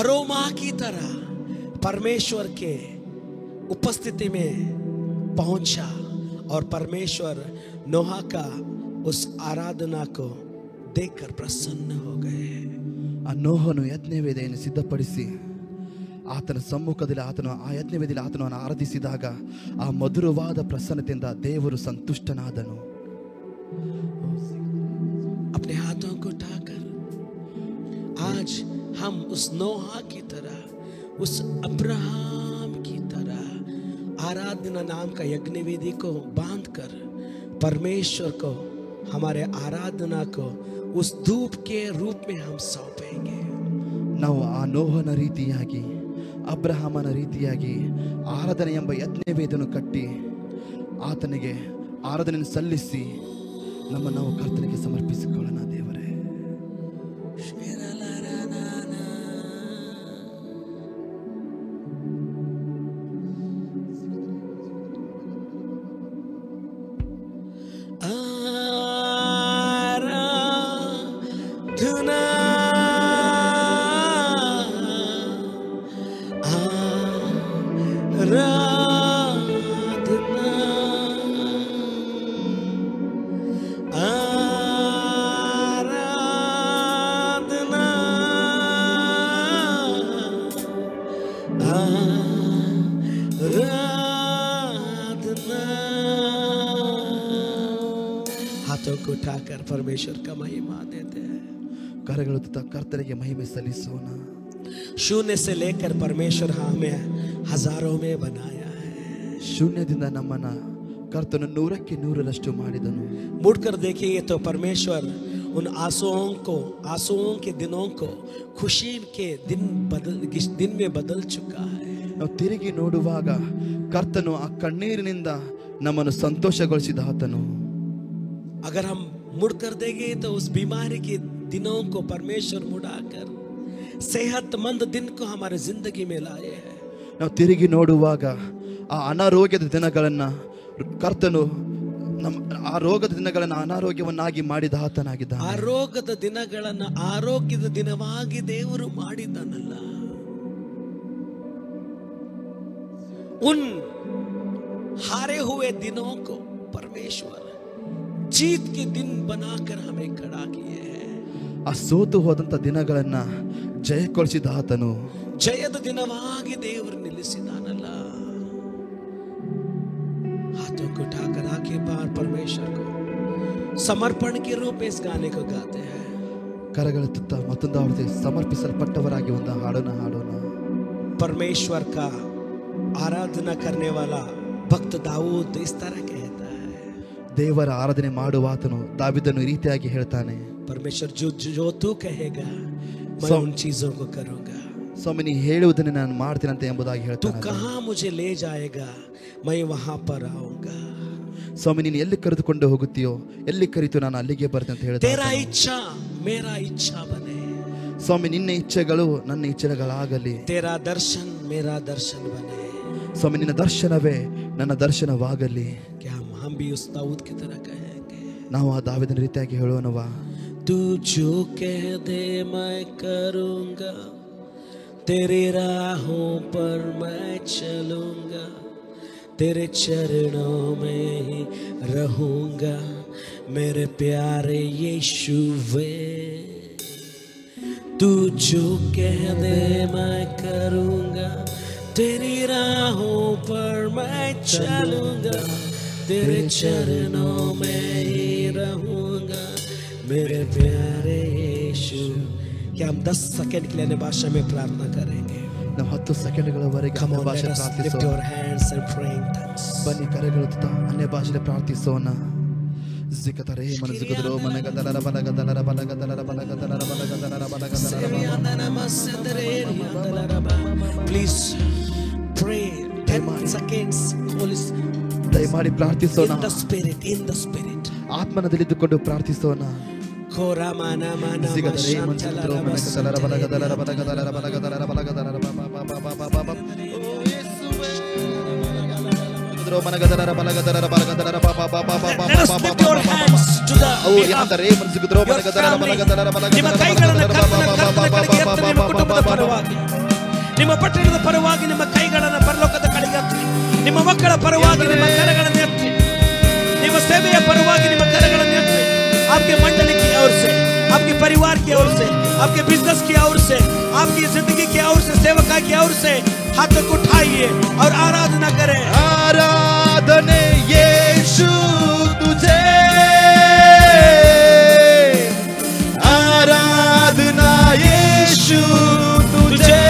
अरोमा की तरह परमेश्वर के उपस्थिति में पहुंचा और परमेश्वर नोहा का उस आराधना को देखकर प्रसन्न हो गए. ಆ ನೋಹನು ಯಜ್ಞವೇದಿಯನ್ನು ಸಿದ್ಧಪಡಿಸಿ ಆತನ ಸಮ್ಮುಖದಲ್ಲಿ ಆತನು ಆ ಯಜ್ಞವೇದಿಯಲ್ಲಿ ಆತನನ್ನು ಆರಾಧಿಸಿದಾಗ ಆ ಮಧುರವಾದ ಪ್ರಸನ್ನತೆಯಿಂದ ದೇವರು ಸಂತುಷ್ಟನಾದನು. अपने हाथों को उठाकर आज हम उस नोहा की तरह, उस अब्राहम की तरह आराधना नाम का यज्ञवेदी को बांधकर परमेश्वर को, हमारे आराधना को उस धूप के रूप में हम सौंपेंगे. ನಾವು ಆ ನೋಹನ ರೀತಿಯಾಗಿ ಅಬ್ರಹಾಮನ ರೀತಿಯಾಗಿ ಆರಾಧನೆ ಎಂಬ ಯಜ್ಞವೇದಿಯನ್ನು ಕಟ್ಟಿ ಆತನಿಗೆ ಆರಾಧನೆಯನ್ನು ಸಲ್ಲಿಸಿ ನಮ್ಮನ್ನು ನಾವು ಕರ್ತನಿಗೆ ಸಮರ್ಪಿಸಿಕೊಳ್ಳೋಣ ದೇವರೇ. हाथों को उठाकर परमेश्वर का महिमा देते हैं. ಕರಗಳುತ್ತಾ ಕರ್ತನಿಗೆ ಮಹಿಮೆ ಸಲ್ಲಿಸೋಣ. शून्य से लेकर परमेश्वर हमें हजारों में बनाया है. ಶೂನ್ಯದಿಂದ ನಮ್ಮನ್ನ ಕರ್ತನು 100ಕ್ಕೆ 100ರಷ್ಟು ಮಾಡಿದನು. मुड़कर देखिए तो परमेश्वर उन आंसुओं के दिनों को खुशी के दिन में बदल चुका है. ನಾವು ತಿರುಗಿ ನೋಡುವಾಗ ಕರ್ತನು ಆ ಕಣ್ಣೀರಿನಿಂದ ನಮ್ಮನ್ನು ಸಂತೋಷಗೊಳಿಸಿದ ಆತನು. अगर हम मुड़कर देंगे तो उस बीमारी के दिनों को परमेश्वर मुड़ाकर सेहतमंद दिन को हमारे जिंदगी में लाए हैं. ನಾವು ತಿರುಗಿ ನೋಡುವಾಗ ಆ ಅನಾರೋಗ್ಯದ ದಿನಗಳನ್ನ ಕರ್ತನು ಆ ರೋಗದ ದಿನಗಳನ್ನ ಅನಾರೋಗ್ಯವನ್ನಾಗಿ ಮಾಡಿದ ಆತನಾಗಿದ್ದಾನೆ. ಆರೋಗ್ಯದ ದಿನಗಳನ್ನ ಆರೋಗ್ಯದ ದಿನವಾಗಿ ದೇವರು ಮಾಡಿದ್ದಾನಲ್ಲ. उन हारे हुए दिनों को परमेश्वर जीत के दिन बनाकर हमें खड़ा किए हैं. ಆ ಸೋತು ಹೋದಂತ ದಿನಗಳನ್ನ ಜಯಕ್ಕೊಳಿಸಿದ ಆತನು ಜಯದ ದಿನವಾಗಿ ದೇವರು ನಿಲ್ಲಿಸಿದಾನಲ್ಲ. हाथों को उठाकर आके बार परमेश्वर को समर्पण के रूप में इस गाने को गाते हैं. ಕರಗಳುತ್ತಾ ಮತ್ತೊಂದು ಅವರಿಗೆ ಸಮರ್ಪಿಸಲ್ಪಟ್ಟವರಾಗಿ ಒಂದು ಹಾಡನ್ನು ಹಾಡೋಣ. परमेश्वर का आराधना करने वाला भक्त दाऊद इस तरह कहता है. ದೇವರ ಆರಾಧನೆ ಮಾಡುವ ಆತನು ದಾವೀದನು ಈ ರೀತಿಯಾಗಿ ಹೇಳ್ತಾನೆ, परमेश्वर जो तू कहेगा मैं उन चीजों को करूंगा. ಸ್ವಾಮಿ ನೀ ಹೇಳುವುದನ್ನು ನಾನು ಮಾಡ್ತೀನಿ ಅಂತ ಎಂಬುದಾಗಿ तू ಹೇಳ್ತಾನೆ. कहां मुझे ले जाएगा मैं वहां पर आऊंगा. ಸ್ವಾಮಿ ನೀನು ಎಲ್ಲಿ ಕರೆದುಕೊಂಡು ಹೋಗುತ್ತೀಯೋ, ಎಲ್ಲಿ ಕರೀತು ನಾನು ಅಲ್ಲಿಗೆ ಬರ್ತೇನೆ ಅಂತ ಹೇಳ್ತಾನೆ. तेरा इच्छा मेरा इच्छा बने. ಸ್ವಾಮಿ ನಿನ್ನ ಇಚ್ಛೆಗಳು ನನ್ನ ಇಚ್ಛೆಗಳಾಗಲಿ. तेरा दर्शन मेरा दर्शन बने. ಸ್ವಾಮಿ ನಿನ್ನ ದರ್ಶನವೇ ನನ್ನ ದರ್ಶನವಾಗಲಿ. क्या हम भी उस दाऊद की तरह कहेंगे? ನಾವು ಆ ದಾವೀದನ ರೀತಿಯಾಗಿ ಹೇಳೋಣವಾ? तू जो कह दे मैं करूंगा, तेरी राहों पर मैं चलूंगा, तेरे चरणों में ही रहूंगा मेरे प्यारे यीशुवे. तू जो कह दे मैं करूंगा, तेरी राहों पर मैं चलूंगा, तेरे चरणों में ही रहूंगा मेरे प्यारे यीशु. क्या हम 10 सेकंड के लिए अन्य भाषा में प्रार्थना करेंगे? ನಾವು 10 ಸೆಕೆಂಡ್ಗಳವರೆಗೆ Come ಅನ್ಯ on, ಭಾಷೆ let us lift ಪ್ರಾರ್ಥಿಸೋಣ. your hands and pray in tongues. ಬನ್ನಿ ಕರೆಗಳುತ್ತಾ ಅನ್ಯ ಭಾಷೆಯಲ್ಲಿ ಪ್ರಾರ್ಥಿಸೋಣ. ಜಿಕತರೆ ಮನಸುಗದರೋ ಮನಗದಲರ ಬಲಗದಲರ ಬಲಗದಲರ ಬಲಗದಲರ ಬಲಗದಲರ ಬಲಗದಲರ. Please pray 10 seconds. ದಯಮಾಡಿ ಪ್ರಾರ್ಥಿಸೋಣ. In the spirit, in the spirit. ಆತ್ಮನದಲ್ಲಿದ್ದುಕೊಂಡು ಪ್ರಾರ್ಥಿಸೋಣ. Koramana mana ಜಿಗತರೆ ಮನಸುಗದರೋ ಮನಗದಲರ ಬಲಗದಲರ ಬಲಗದಲರ ಬಲಗದಲರ ಬಲಗದಲರ ಮನಗದಲರ ಬಲಗದಲರ ಬಲಗದಲರ Let us lift your hands to the ನಿಮ್ಮ ಕೈಗಳನ್ನು ಕರ್ತನ ಕಡೆಗೆ ಎತ್ತಿ, ನಿಮ್ಮ ಕುಟುಂಬದ ಪರವಾಗಿ, ನಿಮ್ಮ ಪಟ್ಟಣದ ಪರವಾಗಿ ನಿಮ್ಮ ಕೈಗಳನ್ನು ಪರಲೋಕದ ಕಡೆಗೆ ಎತ್ತಿ, ನಿಮ್ಮ ಮಕ್ಕಳ ಪರವಾಗಿ ನಿಮ್ಮ ಕರಗಳನ್ನು ಎತ್ತಿ, ನಿಮ್ಮ ಸೇವೆಯ ಪರವಾಗಿ ನಿಮ್ಮ ಕರಗಳನ್ನು ಎತ್ತಿ. आपके मंडली की ओर से, आपके परिवार की ओर से, आपके बिजनेस की ओर से, आपकी जिंदगी की ओर से, सेवका की ओर से हाथों को उठाइए और आराधना करें. आराधने यीशु तुझे, आराधना यीशु तुझे,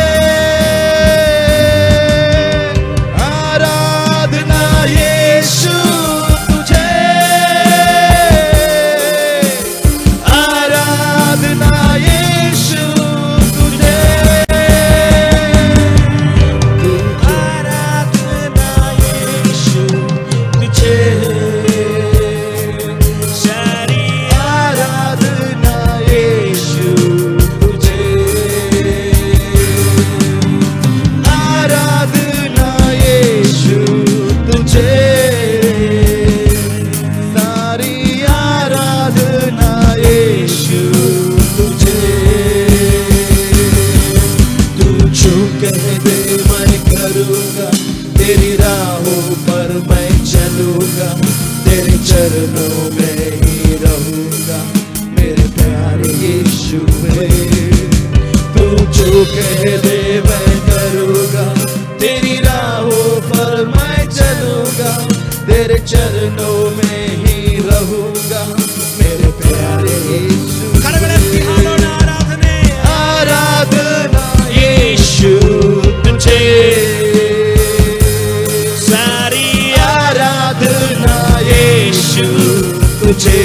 आराधना यीशु तुझे, आराधना यीशु तुझे, आराधना यीशु तुझे. तेरे चरणों में ही रहूंगा मेरे प्यारे यीशु। तू जो कह दे मैं करूंगा, तेरी राहों पर मैं चलूंगा, तेरे चरणों में ही रहूंगा मेरे प्यारे यीशु। आराधना यीशु तुझे, सारी आराधना यीशु तुझे,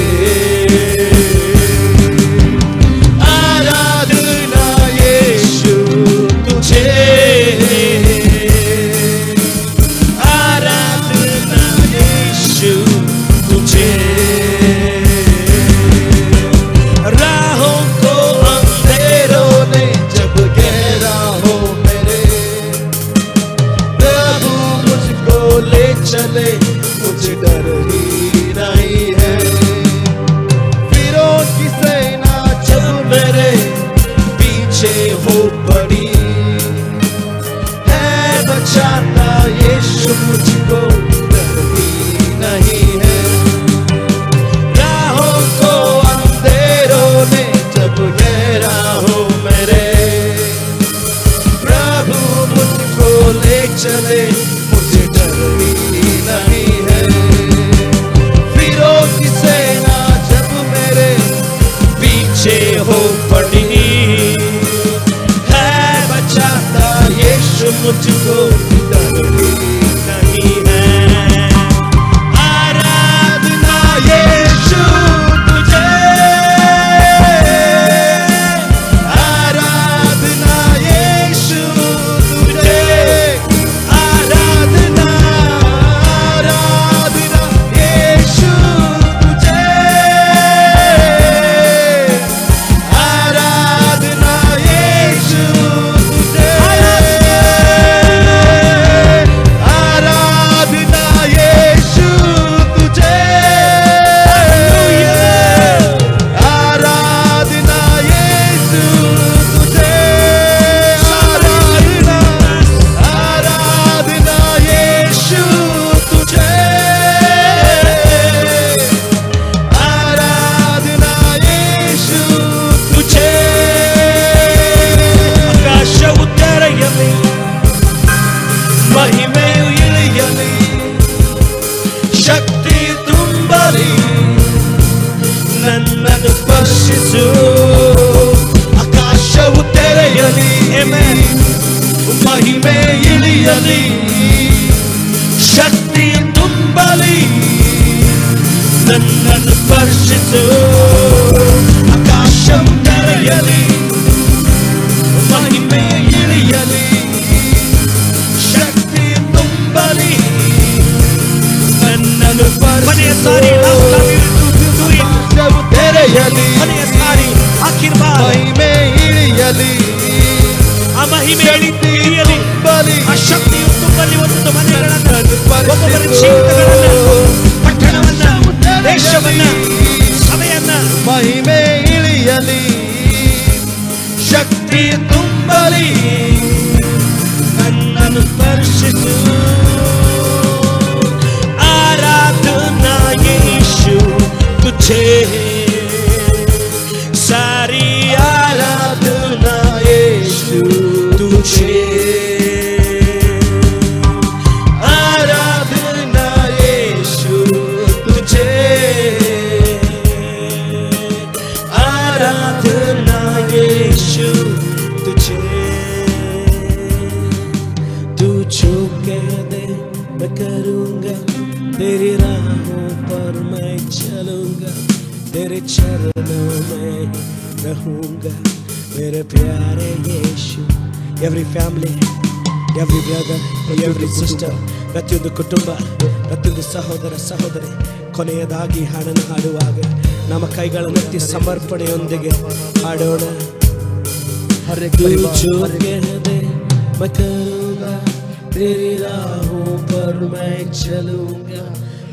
आराधना यीशु तुझे, आराधना यीशु तुझे। राहों को अंधेरों ने जब घेरा हो मेरे, प्रभु मुझको ले चले, मुझे डर ही नहीं है। फिरौन की सेना जब मेरे पीछे हो पड़ी, है बचाता यीशु मुझको, डर ही नहीं है। राहों को अंधेरों ने जब घेरा हो मेरे, प्रभु मुझको ले चले, मुझे डर ही नहीं है। फिरौन की सेना जब मेरे पीछे हो पड़ी, है बचाता यीशु मुझको, डर ही नहीं है। आराधना यीशु तुझे, आराधना यीशु तुझे, आराधना, आराधना यीशु तुझे, आराधना यीशु तुझे, आराधना यीशु तुझे, आराधना यीशु तुझे, आराधना, आराधना यीशु तुझे, आराधना यीशु तुझे। ಆಕಾಶವು ತೆರೆಯಲಿ, ಮಹಿಮೆಯು ಇಳಿಯಲಿ, ಶಕ್ತಿ ತುಂಬಲಿ, ನನ್ನನ್ನು ಸ್ಪರ್ಶಿಸು. ಆಕಾಶವು ತೆರೆಯಲಿ, ಮಹಿಮೆ ಇಳಿಯಲಿ, ಶಕ್ತಿ ತುಂಬಲಿ, ನನ್ನನ್ನು ಸ್ಪರ್ಶಿಸು. ಆಕಾಶವು ತೆರೆಯಲಿ, ಮಹಿಮೆ ಇಳಿಯಲಿ, ಶಕ್ತಿ ತುಂಬಲಿ, ನನ್ನನ್ನು ಸ್ಪರ್ಶಿಸು. ಆಕಾಶವು ತೆರೆಯಲಿ, आखिर बार ಮಹಿಮೆ ಇಳಿಯಲಿ, ಆ ಮಹಿಮೆ ಶಕ್ತಿ ಇಳಿಯಲಿ, ತುಂಬಲಿ, ಆ ಶಕ್ತಿಯು ತುಂಬಲಿ. ಒಂದು ಮನೆಗಳನ್ನ, ಒಬ್ಬೊಬ್ಬರ ಸ್ಪರ್ಶಿಸು. ಜೀವಿತಗಳನ್ನ, ಪಟ್ಟಣವನ್ನ, ದೇಶವನ್ನ, ಸಭೆಯನ್ನ, ಮಹಿಮೆ ಇಳಿಯಲಿ, ಶಕ್ತಿ ತುಂಬಲಿ, ನನ್ನನ್ನು ಸ್ಪರ್ಶಿಸು. ಆರಾಧನಾ ಯೀಶು ತುझे, सारी आराधना यीशु तुझे, आराधना यीशु तुझे, आराधना यीशु तुझे। तू जो कह दे मैं करूँगा, तेरी राहों पर मैं चलूँगा, तेरे चरणों में रहूँगा मेरे प्यारे यीशु। Every family, every brother, every sister, ಪ್ರತಿಯೊಂದು ಕುಟುಂಬ, ಪ್ರತಿಯೊಂದು ಸಹೋದರ ಸಹೋದರಿ, ಕೊನೆಯದಾಗಿ ಹಾಡನ್ನು ಹಾಡುವಾಗ ನಮ್ಮ ಕೈಗಳನ್ನೆತ್ತಿ ಸಮರ್ಪಣೆಯೊಂದಿಗೆ ಹಾಡೋಣ. तू जो कह दे मैं करूँगा, तेरी राहों पर मैं चलूँगा,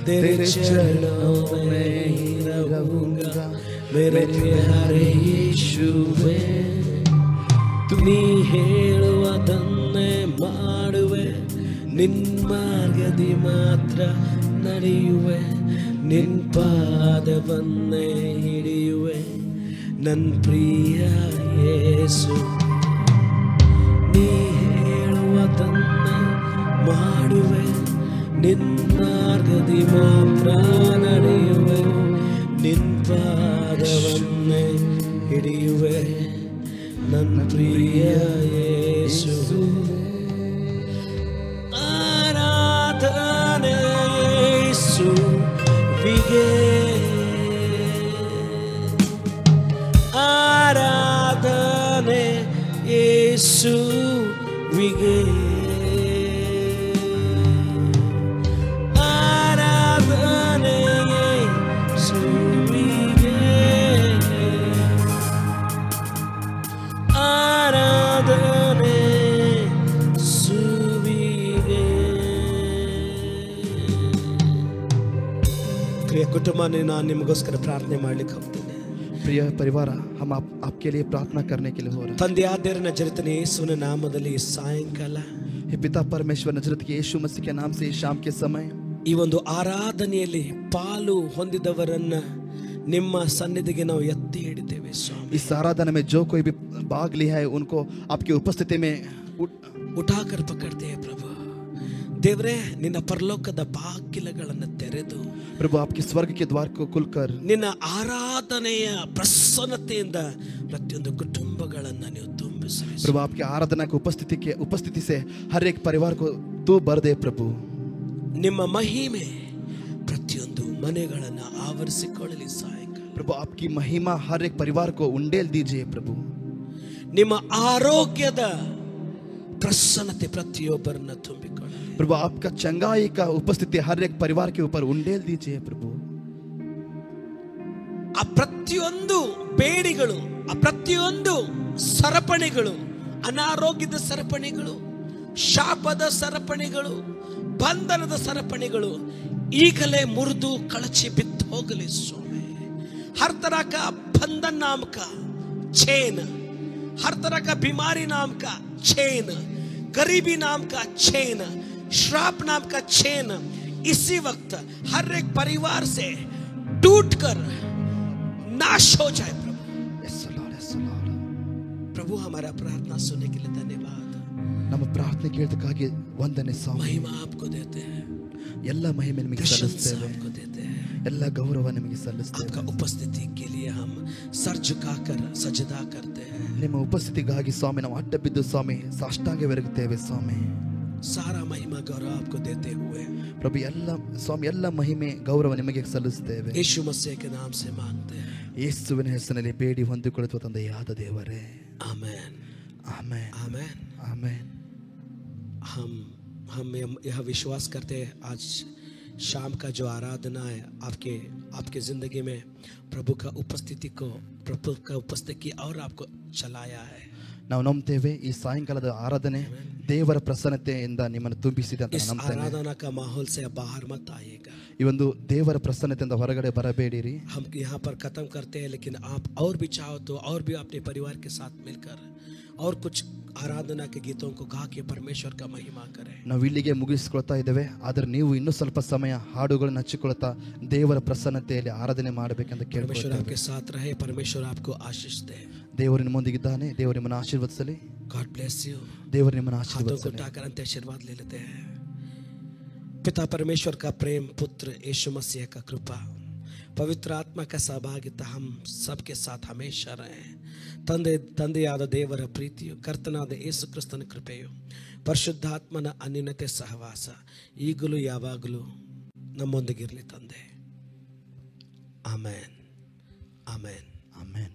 तेरे चरणों में ही रहूँगा मेरे प्यारे ಯೇಸುವೇ. ನೀ ಹೇಳುವುದನ್ನೇ ಮಾಡುವೆ, ನಿನ್ನ ಮಾರ್ಗದಿ ಮಾತ್ರ ನಡೆಯುವೆ, ನಿನ್ ಪಾದವನ್ನೇ ಹಿಡಿಯುವೆ ನನ್ ಪ್ರಿಯ ಯೇಸು. ನೀ ಹೇಳುವುದನ್ನೇ ಮಾಡುವೆ, ನಿನ್ನಾರ್ಗದಿ ಮಾತ್ರ ನಡೆಯುವೆ, ನಿನ್ ಪಾದವನ್ನೇ ಹಿಡಿಯುವೆ ನನ್ನ ಪ್ರಿಯ ಯೇಸು. ಆರಾಧನೆ ಯೇಸುವಿಗೆ, ಆರಾಧನೆ ಯೇಸುವಿಗೆ, ಆರಾಧನೆ ಯೇಸುವಿಗೆ, ಆರಾಧನೆ ಯೇಸುವಿಗೆ. ಪ್ರಿಯ ಕುಟುಂಬನೇ, ನಾನು ನಿಮಗೋಸ್ಕರ ಪ್ರಾರ್ಥನೆ ಮಾಡ್ಲಿಕ್ಕೆ ಹೋಗ್ತೀನಿ. प्रिय परिवार, हम आपके लिए प्रार्थना करने के लिए हो रहे हैं. ತಂದೆಯಾದ ನಜರೇತಿನ ಯೇಸುವಿನ ನಾಮದಲ್ಲಿ ಈ ಸಾಯಂಕಾಲ हे पिता परमेश्वर, नजरत के यीशु मसीह के नाम से इस शाम के समय ಈ ಒಂದು ಆರಾಧನೆಯಲ್ಲಿ ಪಾಲು ಹೊಂದಿದವರನ್ನ ನಿಮ್ಮ ಸನ್ನಿಧಿಗೆ ನಾವು ಎತ್ತಿ ಹಿಡಿತೇವೆ ಸ್ವಾಮಿ. इस आराधना में जो कोई भी भाग लिया है उनको आपकी उपस्थिति में ಉಠಾಕರ್ ಪಕಡ್ತೆ ಪ್ರಭು. ದೇವರೇ, ನಿನ್ನ ಪರಲೋಕದ ಬಾಗಿಲುಗಳನ್ನು ತೆರೆದು प्रभु आपके स्वर्ग के द्वार को खुलकर ನಿನ್ನ ಆರಾಧನೆಯ ಪ್ರಸನ್ನತೆಯಿಂದ ಪ್ರತಿಯೊಂದು ಕುಟುಂಬಗಳನ್ನು ನೀವು ತುಂಬಿಸಿರಿ. प्रभु आपके आराधना की उपस्थिति से हर एक परिवार को तू भर दे प्रभु. ನಿಮ್ಮ ಮಹಿಮೆ ಪ್ರತಿಯೊಂದು ಮನೆಗಳನ್ನು ಆವರಿಸಿಕೊಳ್ಳಲಿ ಸಾಯಂಕಾಲ. प्रभु आपकी महिमा हर एक परिवार को उंडेल दीजिए प्रभु. ನಿಮ್ಮ ಆರೋಗ್ಯದ ಪ್ರಸನ್ನತೆ ಪ್ರತಿಯೊಬ್ಬರನ್ನ ತುಂಬಿಕೊಳ್ಳಿ प्रभु. आपका चंगाई का उपस्थिति हर एक परिवार के ऊपर उंडेल दीजिए प्रभु. ಆ ಪ್ರತಿಯೊಂದು ಬೇಡಿಗಳು, ಆ ಪ್ರತಿಯೊಂದು ಸರಪಣಿಗಳು, ಅನಾರೋಗ್ಯದ ಸರಪಣಿಗಳು, ಶಾಪದ ಸರಪಣಿಗಳು, ಬಂಧನದ ಸರಪಣಿಗಳು ಈಗಲೇ ಮುರಿದು ಕಳಚಿ ಬಿದ್ದು ಹೋಗಲಿ ಸ್ವಾಮಿ. हर तरह का बंधन नाम का चेन, हर तरह का बीमारी नाम का चेन, गरीबी नाम का चेन, श्राप नाम का चेन इसी वक्त हर एक परिवार से टूटकर नाश हो जाए प्रभु. प्रभु, हमारा प्रार्थना सुनने के लिए धन्यवाद. ನಮ್ಮ ಪ್ರಾರ್ಥನೆ ಕೇಳಿದಕ್ಕಾಗಿ ವಂದನೆ ಸ್ವಾಮಿ. महिमा आपको देते हैं, ಎಲ್ಲ ಮಹಿಮೆ ನಿಮಗೆ प्रशंसा ಸಲ್ಲಿಸುತ್ತೇವೆ, आपको देते हैं. ಎಲ್ಲ ಗೌರವ ನಿಮಗೆ ಸಲ್ಲಿಸುತ್ತೇವೆ. आपका उपस्थिति के लिए हम सर झुकाकर सजदा करते हैं. ನಿಮ್ಮ ಉಪಸ್ಥಿತಿಗಾಗಿ ಸ್ವಾಮಿ ನಾವು ಅಡ್ಡ ಬಿದ್ದು ಸ್ವಾಮಿ ಸಾಷ್ಟಾಂಗವೆರಗುತ್ತೇವೆ ಸ್ವಾಮಿ. सारा महिमा गौरव आपको देते हुए ಪ್ರಭು ಎಲ್ಲ ಸ್ವಾಮಿ ಎಲ್ಲ ಮಹಿಮೆ ಗೌರವ ನಿಮಗೆ ಸಲ್ಲಿಸುತ್ತೇವೆ. यीशु मसीह के नाम से मांगते हैं. ಯೇಸುವಿನ ಹೆಸರಿನಲ್ಲಿ ಬೇಡಿ ಹೊಂದಿಕೊಳ್ಳುವ ತಂದೆಯಾದ ದೇವರೇ, आमेन, ಆಮೆನ್, आमेन. ಆಮೆನ್. हम यह विश्वास करते हैं आज शाम का जो आराधना है आपके जिंदगी में प्रभु का उपस्थिति और आपको चलाया है. ನಾವು ನಂಬ್ತೇವೆ ಈ ಸಾಯಂಕಾಲದ ಆರಾಧನೆ ದೇವರ ಪ್ರಸನ್ನತೆಯಿಂದ ನಿಮ್ಮನ್ನು ತುಂಬಿಸಿದೆ ಅಂತ इस ನಂಬ್ತೇನೆ. आराधना का माहौल से बाहर मत आइएगा. ಈ ಒಂದು ದೇವರ ಪ್ರಸನ್ನತೆಯಿಂದ ಹೊರಗಡೆ ಬರಬೇಡಿರಿ. हम यहाँ पर खत्म करते हैं, लेकिन आप और भी चाहो तो और भी अपने परिवार के साथ मिलकर और कुछ आराधना के गीतों को गा के परमेश्वर का महिमा करें. ನಾವು ಇಲ್ಲಿಗೆ ಮುಗಿಸ್ಕೊಳ್ತಾ ಇದ್ದೇವೆ, ಆದರೆ ನೀವು ಇನ್ನೂ ಸ್ವಲ್ಪ ಸಮಯ ಹಾಡುಗಳನ್ನು ಹಚ್ಚಿಕೊಳ್ತಾ ದೇವರ ಪ್ರಸನ್ನತೆಯಲ್ಲಿ ಆರಾಧನೆ ಮಾಡಬೇಕಂತ परमेश्वर ಕೇಳ್ಕೊಳ್ತೇವೆ. आपके साथ रहे, परमेश्वर आपको आशीष दे. ದೇವರು ನಿಮ್ಮೊಂದಿಗಿದ್ದಾನೆ, ದೇವರು ನಿಮ್ಮನ್ನು ಆಶೀರ್ವದಿಸಲಿ. God bless you. ದೇವರು ನಿಮ್ಮನ್ನು हाथों को ಆಶೀರ್ವದಿಸಲಿ. उठाकर अंत आशीर्वाद ले लेते हैं. पिता परमेश्वर का प्रेम, पुत्र यीशु मसीह का कृपा, पवित्र आत्मा का सहभागिता हम सबके साथ हमेशा रहे. ತಂದೆಯಾದ ದೇವರ ಪ್ರೀತಿಯು, ಕರ್ತನಾದ ಯೇಸು ಕ್ರಿಸ್ತನ ಕೃಪೆಯು, ಪರಿಶುದ್ಧಾತ್ಮನ ಅನ್ಯೋನ್ಯತೆ ಸಹವಾಸ ಈಗಲೂ ಯಾವಾಗಲೂ ನಮ್ಮೊಂದಿಗಿರಲಿ ತಂದೆ. Amen, amen, amen.